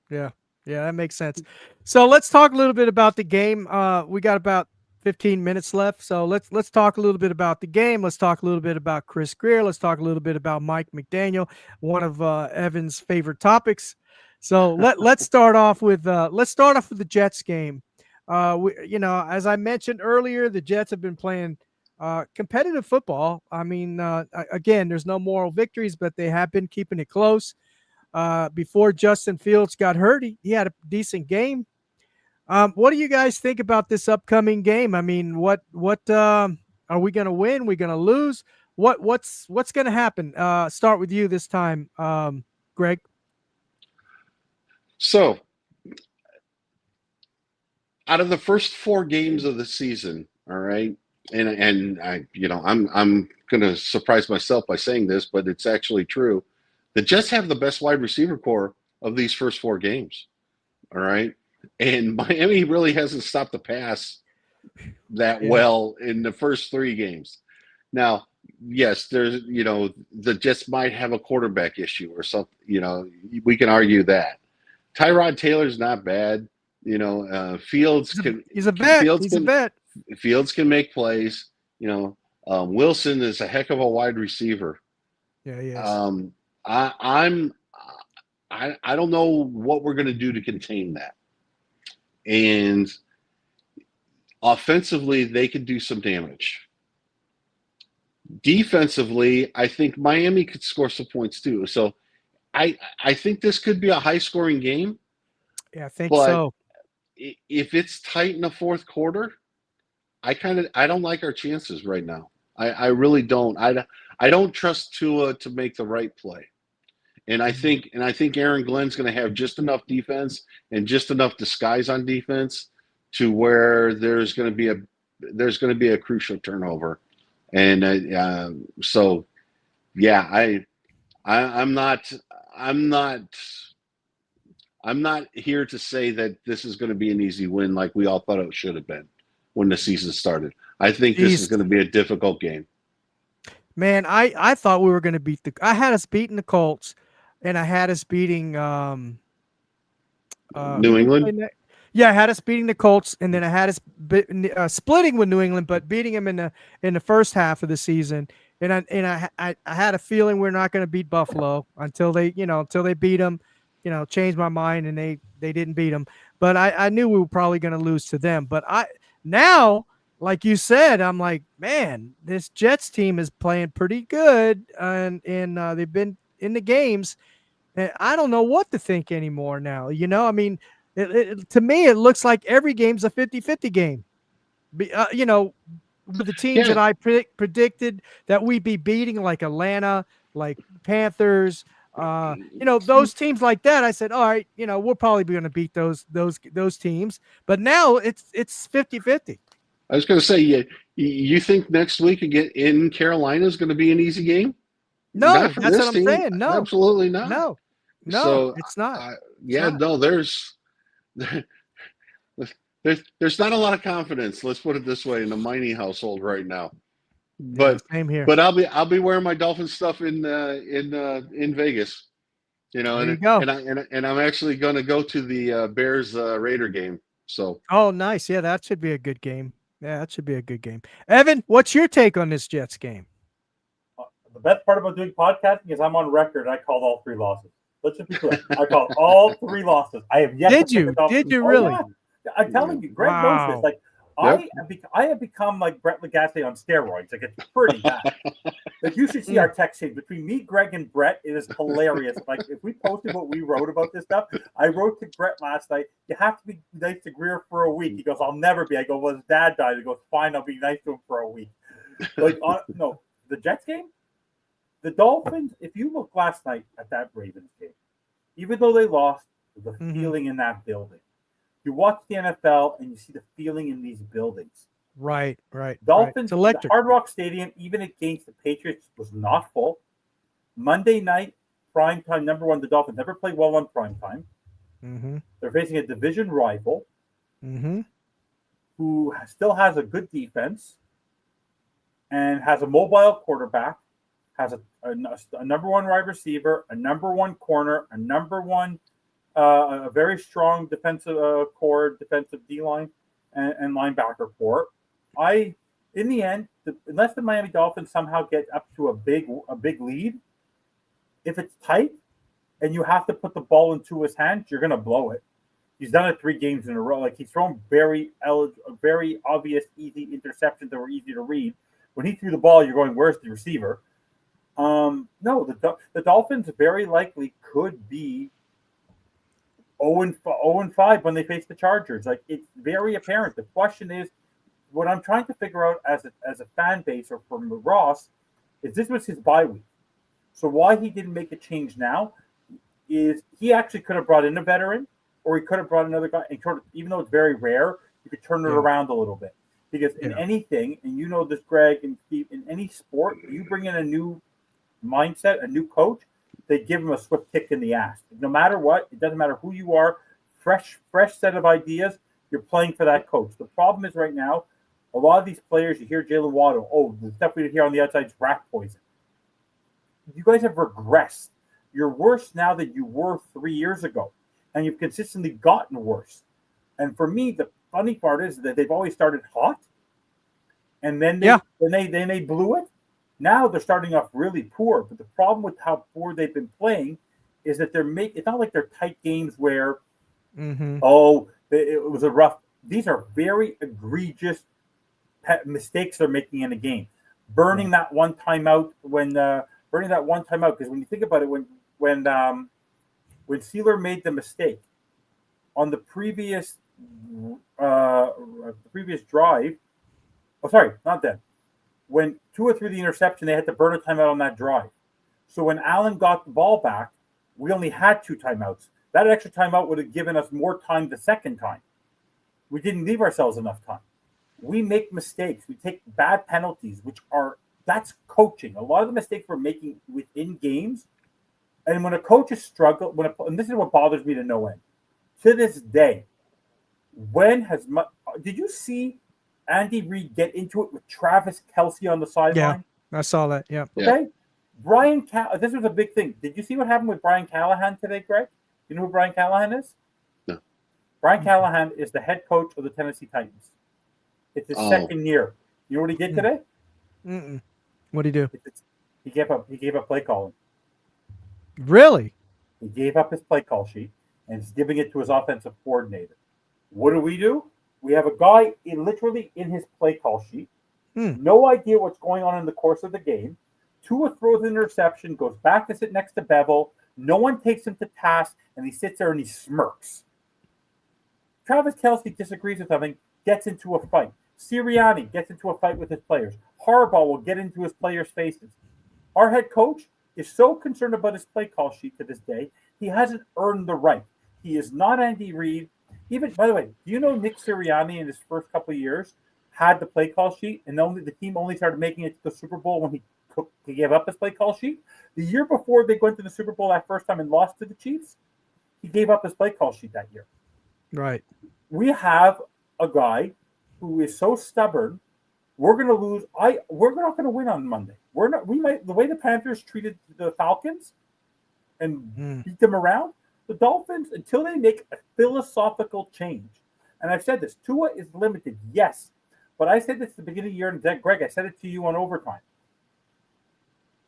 Yeah, that makes sense. So let's talk a little bit about the game. We got about 15 minutes left, so let's talk a little bit about the game. Let's talk a little bit about Chris Grier. Let's talk a little bit about Mike McDaniel, one of Evan's favorite topics. So let's start off with the Jets game. As I mentioned earlier, the Jets have been playing competitive football. I mean, again, there's no moral victories, but they have been keeping it close. Before Justin Fields got hurt, he had a decent game. What do you guys think about this upcoming game? I mean, what are we going to win? Are we going to lose? What's going to happen? Start with you this time, Greg. So, out of the first 4 games of the season, all right, and I'm going to surprise myself by saying this, but it's actually true. The Jets have the best wide receiver core of these first 4 games. All right. And Miami really hasn't stopped the pass that Yeah. well in the first 3 games. Now, yes, there's, the Jets might have a quarterback issue or something. We can argue that. Tyrod Taylor's not bad. Fields can He's a vet. Fields He's a can vet. Fields can make plays. Wilson is a heck of a wide receiver. Yeah, he is. I don't know what we're going to do to contain that. And offensively, they could do some damage. Defensively, I think Miami could score some points too. So I think this could be a high scoring game. Yeah, I think But so. if it's tight in the fourth quarter, I don't like our chances right now. I really don't. I don't trust Tua to make the right play. And I think Aaron Glenn's going to have just enough defense and just enough disguise on defense to where there's going to be a crucial turnover. And so yeah, I'm not here to say that this is going to be an easy win like we all thought it should have been when the season started. I think this is going to be a difficult game. Man, I thought we were going to beat I had us beating the Colts, and I had us beating New England. Yeah, I had us beating the Colts, and then I had us splitting with New England, but beating them in the first half of the season. And I had a feeling we're not going to beat Buffalo until they beat them. Changed my mind, and they didn't beat them. But I knew we were probably going to lose to them. But now, like you said, I'm like, man, this Jets team is playing pretty good, and they've been in the games. And I don't know what to think anymore now. I mean, to me, it looks like every game's a 50-50 game. With the teams that I predicted that we'd be beating, like Atlanta, like Panthers, those teams like that, I said, all right, we're probably going to beat those teams. But now it's 50-50. I was going to say, you think next week again in Carolina is going to be an easy game? No, that's what I'm saying. No, absolutely not. No, so it's not. There's not a lot of confidence. Let's put it this way in the Miney household right now. But same here. But I'll be wearing my Dolphin stuff in Vegas. There you go. And I'm actually going to go to the Bears Raider game. So. Oh, nice. Yeah, that should be a good game. Yeah, that should be a good game. Evan, what's your take on this Jets game? The best part about doing podcasting is I'm on record. I called all 3 losses. Let's just be clear. I called all 3 losses. I have yet. Did you really? Yeah. I'm telling you, Greg knows this. Like I have become like Brett Lagasse on steroids. Like it's pretty bad. Like you should see our text chain between me, Greg, and Brett. It is hilarious. Like if we posted what we wrote about this stuff, I wrote to Brett last night. You have to be nice to Greer for a week. He goes, "I'll never be." I go, "Well, his dad died." He goes, "Fine, I'll be nice to him for a week." Like no, the Jets game, the Dolphins. If you look last night at that Ravens game, even though they lost, the feeling in that building. You watch the NFL and you see the feeling in these buildings. Right. Dolphins, right. the Hard Rock Stadium, even against the Patriots, was not full. Monday night, prime time, number one, the Dolphins never play well on prime time. Mm-hmm. They're facing a division rival who still has a good defense and has a mobile quarterback, has a number one wide receiver, a number one corner, a number one a very strong defensive core, defensive D-line, and linebacker core. In the end, unless the Miami Dolphins somehow get up to a big lead, if it's tight and you have to put the ball into his hands, you're going to blow it. He's done it 3 games in a row. Like he's thrown very obvious, easy interceptions that were easy to read. When he threw the ball, you're going, "Where's the receiver?" No, the Dolphins very likely could be 0-5 when they face the Chargers. Like it's very apparent. The question is, what I'm trying to figure out as a fan base or from Ross is this was his bye week. So why he didn't make a change now is he actually could have brought in a veteran or he could have brought another guy. And even though it's very rare, you could turn it around a little bit. Because in anything, and you know this, Greg and Steve, in any sport, you bring in a new mindset, a new coach, they give him a swift kick in the ass. No matter what, it doesn't matter who you are, fresh set of ideas. You're playing for that coach. The problem is right now, a lot of these players, you hear Jalen Waddle, oh, the stuff we hear on the outside is rat poison. You guys have regressed. You're worse now than you were 3 years ago, and you've consistently gotten worse. And for me, the funny part is that they've always started hot, and then they blew it. Now they're starting off really poor. But the problem with how poor they've been playing is that it's not like they're tight games where, it was a rough. These are very egregious mistakes they're making in a game. Burning that one timeout because when you think about it, when Sealer made the mistake on the previous drive, oh sorry, not then. When Tua threw the interception, they had to burn a timeout on that drive. So when Allen got the ball back, we only had 2 timeouts. That extra timeout would have given us more time the second time. We didn't leave ourselves enough time. We make mistakes. We take bad penalties, that's coaching. A lot of the mistakes we're making within games, and when a coach is struggling, and this is what bothers me to no end. To this day, did you see Andy Reid get into it with Travis Kelce on the sideline? Yeah, I saw that. Yeah. Okay. This was a big thing. Did you see what happened with Brian Callahan today, Greg? You know who Brian Callahan is? No. Brian Callahan is the head coach of the Tennessee Titans. It's his second year. You know what he did today? What did he do? He gave up play calling. Really? He gave up his play call sheet and is giving it to his offensive coordinator. What do? We have a guy literally in his play call sheet. No idea what's going on in the course of the game. Tua throws an interception, goes back to sit next to Bevel. No one takes him to task, and he sits there and he smirks. Travis Kelce disagrees with something, gets into a fight. Sirianni gets into a fight with his players. Harbaugh will get into his players' faces. Our head coach is so concerned about his play call sheet to this day, he hasn't earned the right. He is not Andy Reid. Even, by the way, do you know Nick Sirianni in his first couple of years had the play call sheet, and the team only started making it to the Super Bowl when he gave up his play call sheet? The year before they went to the Super Bowl that first time and lost to the Chiefs, he gave up his play call sheet that year. Right. We have a guy who is so stubborn. We're going to lose. We're not going to win on Monday. The way the Panthers treated the Falcons and beat them around, the Dolphins, until they make a philosophical change. And I've said this, Tua is limited, yes. But I said this at the beginning of the year, and Greg, I said it to you on overtime.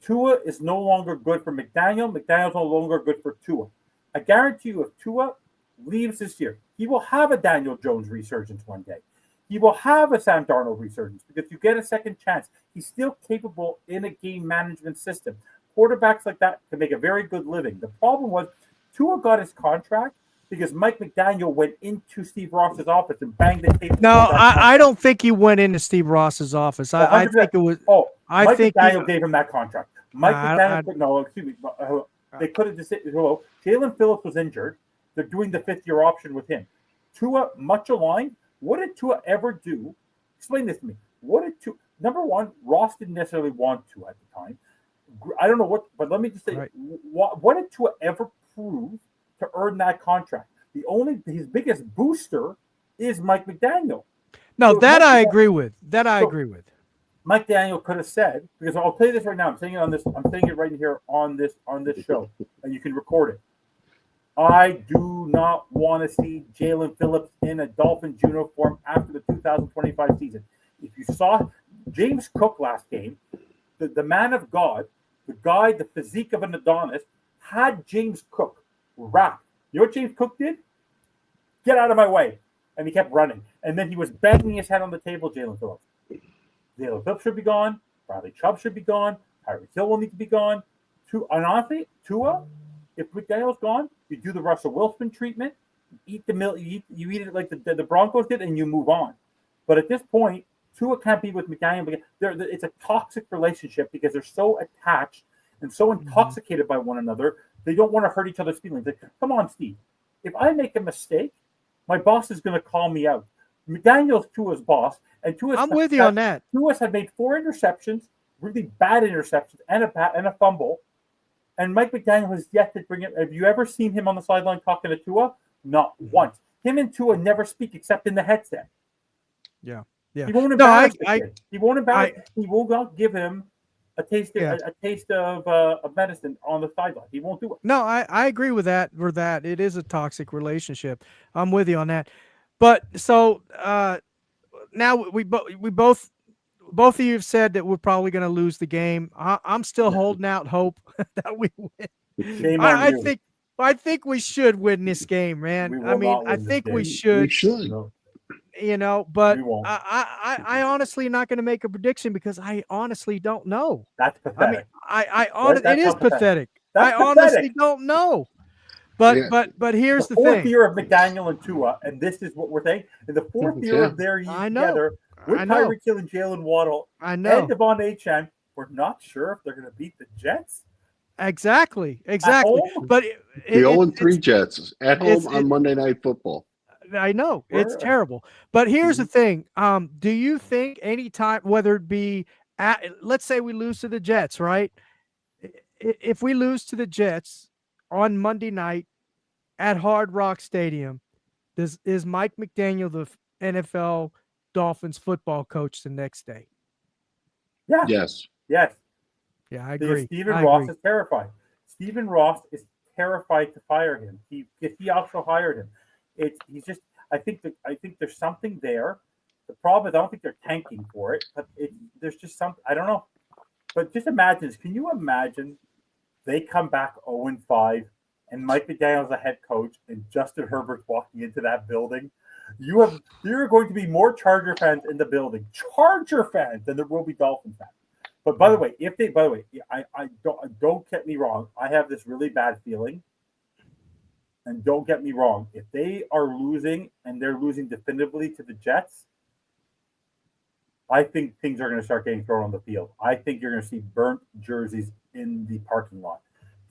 Tua is no longer good for McDaniel. McDaniel's no longer good for Tua. I guarantee you, if Tua leaves this year, he will have a Daniel Jones resurgence one day. He will have a Sam Darnold resurgence because you get a second chance. He's still capable in a game management system. Quarterbacks like that can make a very good living. The problem was Tua got his contract because Mike McDaniel went into Steve Ross's office and banged the table. No, I don't think he went into Steve Ross's office. I think it was. Oh, Mike McDaniel gave him that contract. They could have just said, hello. Jalen Phillips was injured. They're doing the 5th-year option with him. Tua, much aligned. What did Tua ever do? Explain this to me. Number one, Ross didn't necessarily want to at the time. I don't know what, but let me just say, what did Tua ever prove to earn that contract? His biggest booster is Mike McDaniel. No, so that I agree with. I agree with. Mike Daniel could have said, because I'll tell you this right now. I'm saying it right here on this show, and you can record it. I do not want to see Jalen Phillips in a Dolphins uniform after the 2025 season. If you saw James Cook last game, the man of God, the guy, the physique of an Adonis, had James Cook wrapped. You know what James Cook did? Get out of my way. And he kept running. And then he was banging his head on the table, Jalen Phillips. Jalen Phillips should be gone. Bradley Chubb should be gone. Tyreek Hill will need to be gone. And honestly, Tua, if McDaniel's gone, you do the Russell Wilson treatment. You eat the milk. You eat it like the Broncos did, and you move on. But at this point, Tua can't be with McDaniel because it's a toxic relationship because they're so attached and so intoxicated by one another. They don't want to hurt each other's feelings. Like, come on, Steve. If I make a mistake, my boss is going to call me out. McDaniel's Tua's boss, and I'm with you on that. Tua's had made 4 interceptions, really bad interceptions, and a fumble. And Mike McDaniel has yet to bring it. Have you ever seen him on the sideline talking to Tua? Not once. Him and Tua never speak except in the headset. Yeah. He won't No, embarrass the kid. He won't embarrass. He will not give him a taste of medicine on the sideline. He won't do it. No, I agree with that. It is a toxic relationship. I'm with you on that. But so now we both of you have said that we're probably going to lose the game. I'm still holding out hope that we win. Shame on you. I think we should win this game, man. We will I mean, not win I this think game. we should. We should. No, But we won't. I honestly not going to make a prediction because I honestly don't know. That's I mean, pathetic. I honestly, That's it is how pathetic. pathetic. That's I honestly pathetic. don't know. But here's The the fourth thing. year of McDaniel and Tua, and this is what we're saying. In the fourth year of their year I know. together, with I know. Tyreek Hill and Jalen Waddle I know. and Devon Achane, we're not sure if they're going to beat the Jets. Exactly. At But the 0-3 Jets at home on Monday Night Football. I know it's terrible. But here's the thing. Do you think any time, whether it be let's say we lose to the Jets, right? If we lose to the Jets on Monday night at Hard Rock Stadium, is Mike McDaniel the NFL Dolphins football coach the next day? Yeah. Yes. Yes. Yeah, I agree. Stephen Ross is terrified. Stephen Ross is terrified to fire him. He also hired him. I think there's something there. The problem is I don't think they're tanking for it, but there's just something, I don't know. But just imagine this. Can you imagine they come back 0-5 and Mike McDaniel's the head coach and Justin Herbert's walking into that building? There are going to be more Charger fans in the building, Charger fans, than there will be Dolphin fans. But by the way, I don't get me wrong. I have this really bad feeling. And don't get me wrong, if they are losing and they're losing definitively to the Jets, I think things are going to start getting thrown on the field. I think you're going to see burnt jerseys in the parking lot.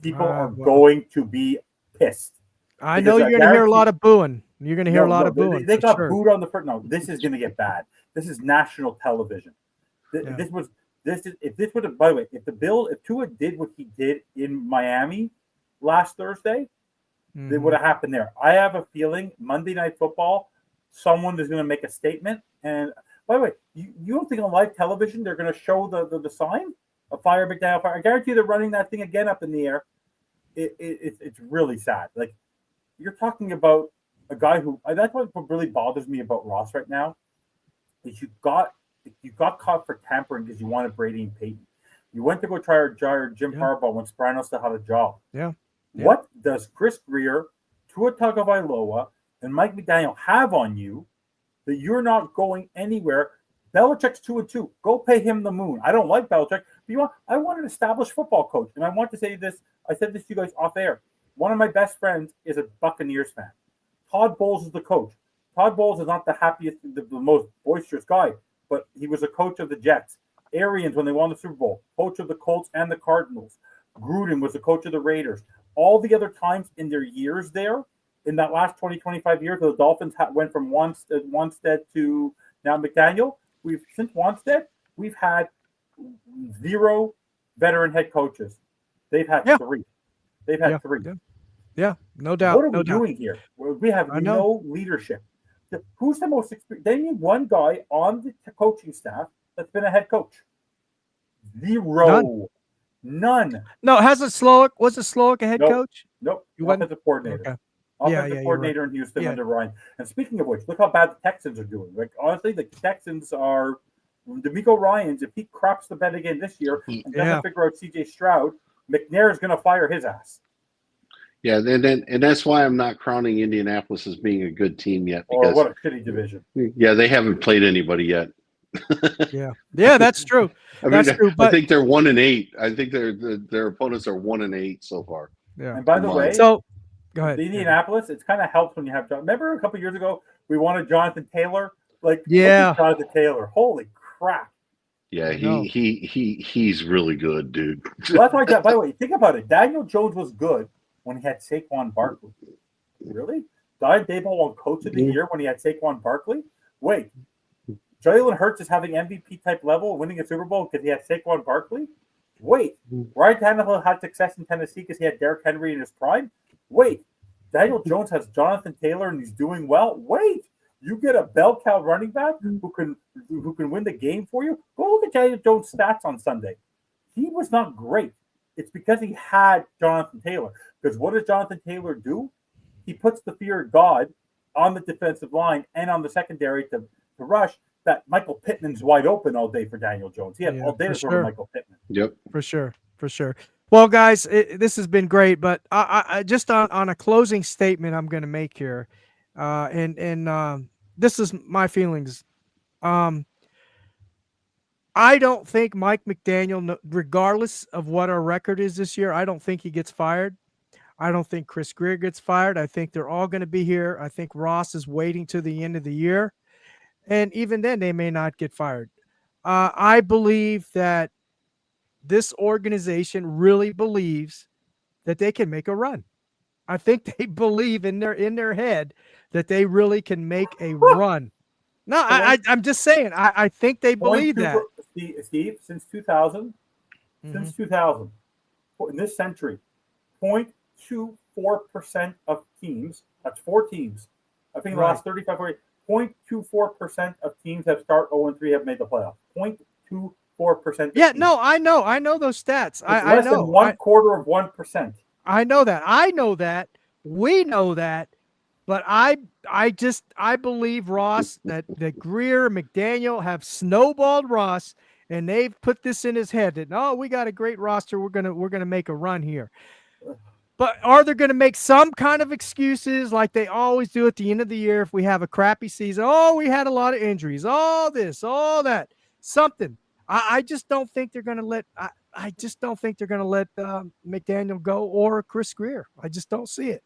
People are going to be pissed. I know you're going to hear a lot of booing. You're going to hear a lot of booing. They got booed on the first. No, this is going to get bad. This is national television. By the way, if Tua did what he did in Miami last Thursday, it would have happened there. I have a feeling Monday Night Football, someone is going to make a statement. And by the way, you don't think on live television they're going to show the sign of fire McDaniel fire? I guarantee they're running that thing again up in the air. It's really sad. Like, you're talking about a guy who, that's what really bothers me about Ross right now, is you got caught for tampering because you wanted Brady and Peyton. You went to go try or Jim Harbaugh when Spriano still had a job. Yeah. What does Chris Greer, Tua Tagovailoa, and Mike McDaniel have on you that you're not going anywhere? Belichick's 2-2. Go pay him the moon. I don't like Belichick, but I want an established football coach. And I want to say this. I said this to you guys off air. One of my best friends is a Buccaneers fan. Todd Bowles is the coach. Todd Bowles is not the happiest, the most boisterous guy, but he was a coach of the Jets. Arians, when they won the Super Bowl, coach of the Colts and the Cardinals. Gruden was the coach of the Raiders. All the other times in their years there, in that last 20, 25 years, the Dolphins went from Wanstead to now McDaniel. Since Wanstead, we've had 0 veteran head coaches. They've had 3. They've had 3. Yeah, no doubt. What are we doing here? We have no leadership. Who's the most experienced? They need one guy on the coaching staff that's been a head coach. 0. None. No, was Slowick a head coach? Nope. Offensive coordinator. Okay. Offensive coordinator in Houston under Ryan. And speaking of which, look how bad the Texans are doing. Like, honestly, the Texans are DeMeco Ryans. If he craps the bed again this year and doesn't figure out C.J. Stroud, McNair is going to fire his ass. Yeah, and that's why I'm not crowning Indianapolis as being a good team yet. Because, what a shitty division. Yeah, they haven't played anybody yet. Yeah, that's true. That's true. But I think they're 1-8. I think their opponents are 1-8 so far. Yeah. And by the way, so go ahead. Indianapolis, it's kind of helps when you have John. Remember a couple of years ago we wanted Jonathan Taylor? Jonathan Taylor. Holy crap. Yeah, he's really good, dude. Well, that's why. By the way, think about it. Daniel Jones was good when he had Saquon Barkley. Really? Brian Daboll won Coach of the Year when he had Saquon Barkley? Wait. Jalen Hurts is having MVP type level, winning a Super Bowl because he had Saquon Barkley? Wait. Ryan Tannehill had success in Tennessee because he had Derrick Henry in his prime? Wait. Daniel Jones has Jonathan Taylor and he's doing well. Wait, you get a bell cow running back who can win the game for you. Go look at Daniel Jones' stats on Sunday. He was not great. It's because he had Jonathan Taylor. Because what does Jonathan Taylor do? He puts the fear of God on the defensive line and on the secondary to rush. That Michael Pittman's wide open all day for Daniel Jones. He had all day to throw Michael Pittman. Yep, for sure. Well, guys, this has been great, but I just on a closing statement I'm going to make here, and this is my feelings. I don't think Mike McDaniel, regardless of what our record is this year, I don't think he gets fired. I don't think Chris Greer gets fired. I think they're all going to be here. I think Ross is waiting to the end of the year, and even then, they may not get fired. I believe that this organization really believes that they can make a run. I think they believe in their head that they really can make a run. No, I'm just saying. I think they believe that. Steve, since 2000, since 2000, in this century, 0.24% of teams, that's 4 teams, I think the last 35, 40, 0.24% of teams that start 0-3 have made the playoffs. 0.24%. Yeah, no, I know those stats. I less know. than 0.25%. I know that. We know that. But I believe, Ross, that Greer, McDaniel have snowballed Ross, and they've put this in his head that, no, we got a great roster. We're gonna make a run here. But are they going to make some kind of excuses like they always do at the end of the year if we have a crappy season? Oh, we had a lot of injuries. All this, all that, something. I just don't think they're going to let. I just don't think they're going to let McDaniel go or Chris Greer. I just don't see it.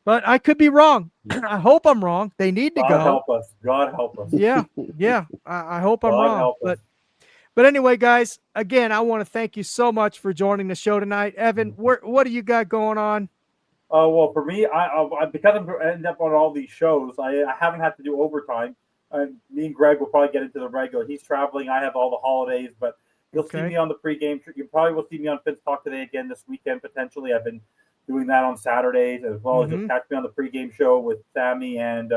But I could be wrong. I hope I'm wrong. They need to go. God help us. God help us. Yeah. I hope I'm wrong. But anyway, guys, again, I want to thank you so much for joining the show tonight. Evan, what do you got going on? Well, for me, I because I'm ending up on all these shows, I haven't had to do overtime. Me and Greg will probably get into the regular. He's traveling. I have all the holidays, but you'll see me on the pregame. You probably will see me on Finn's Talk Today again this weekend, potentially. I've been doing that on Saturdays, as well as you'll catch me on the pregame show with Sammy and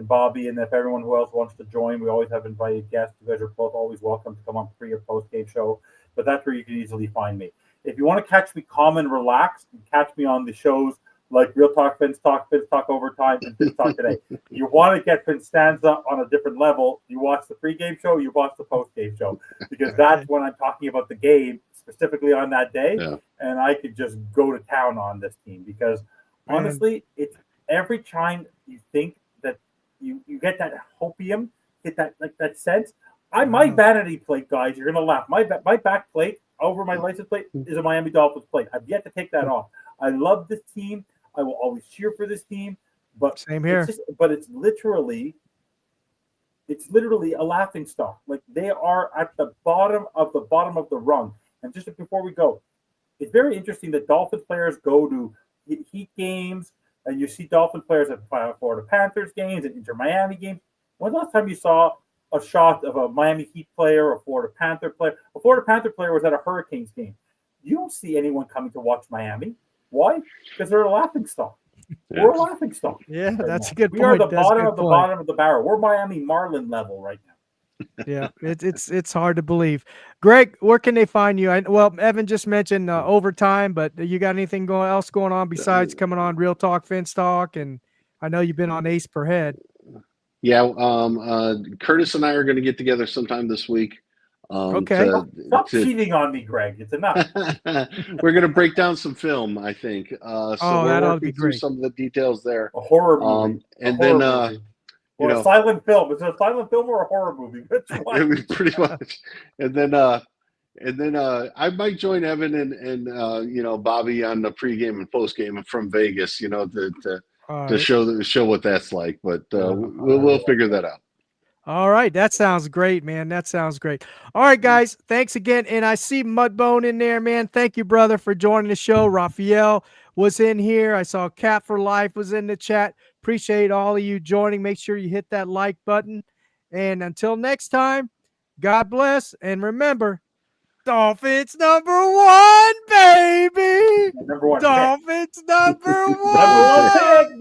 Bobby, and if everyone who else wants to join, we always have invited guests. You guys are both always welcome to come on pre or post game show, but that's where you can easily find me. If you want to catch me calm and relaxed, catch me on the shows like Real Talk, Finn's Talk Overtime, and Finn's Talk Today. You want to get Finn Stanza on a different level, you watch the pregame show, you watch the post-game show, because that's when I'm talking about the game specifically on that day, and I could just go to town on this team, because honestly, it's every time you think that you get that hopium, get that sense. My vanity plate, guys, you're gonna laugh. My back plate over my license plate is a Miami Dolphins plate. I've yet to take that off. I love this team. I will always cheer for this team. But same here. It's literally a laughing stock. Like, they are at the bottom of the rung. And just before we go, it's very interesting that Dolphins players go to Heat games, and you see Dolphin players at Florida Panthers games and Inter Miami games. When's the last time you saw a shot of a Miami Heat player or a Florida Panther player? A Florida Panther player was at a Hurricanes game. You don't see anyone coming to watch Miami. Why? Because they're a laughing stock. Yeah. We're a laughing stock. Yeah, that's a good point. We are the bottom of the barrel. We're Miami Marlin level right now. Yeah, it's hard to believe. Greg, where can they find you? Well, Evan just mentioned overtime, but you got anything else going on besides coming on Real Talk, Finn's Talk, and I know you've been on Ace Per Head. Yeah, Curtis and I are going to get together sometime this week. Okay. Stop cheating on me, Greg. It's enough. We're going to break down some film, I think. So we're working through some of the details there. A horror movie. Or a silent film. Is it a silent film or a horror movie? Pretty much. And then I might join Evan and Bobby on the pregame and postgame from Vegas, to show what that's like. But we'll figure that out. All right. That sounds great, man. That sounds great. All right, guys. Thanks again. And I see Mudbone in there, man. Thank you, brother, for joining the show. Raphael was in here. I saw Cat for Life was in the chat. Appreciate all of you joining. Make sure you hit that like button. And until next time, God bless. And remember, Dolphins #1, baby. Number one pick. Dolphins #1. Number one pick.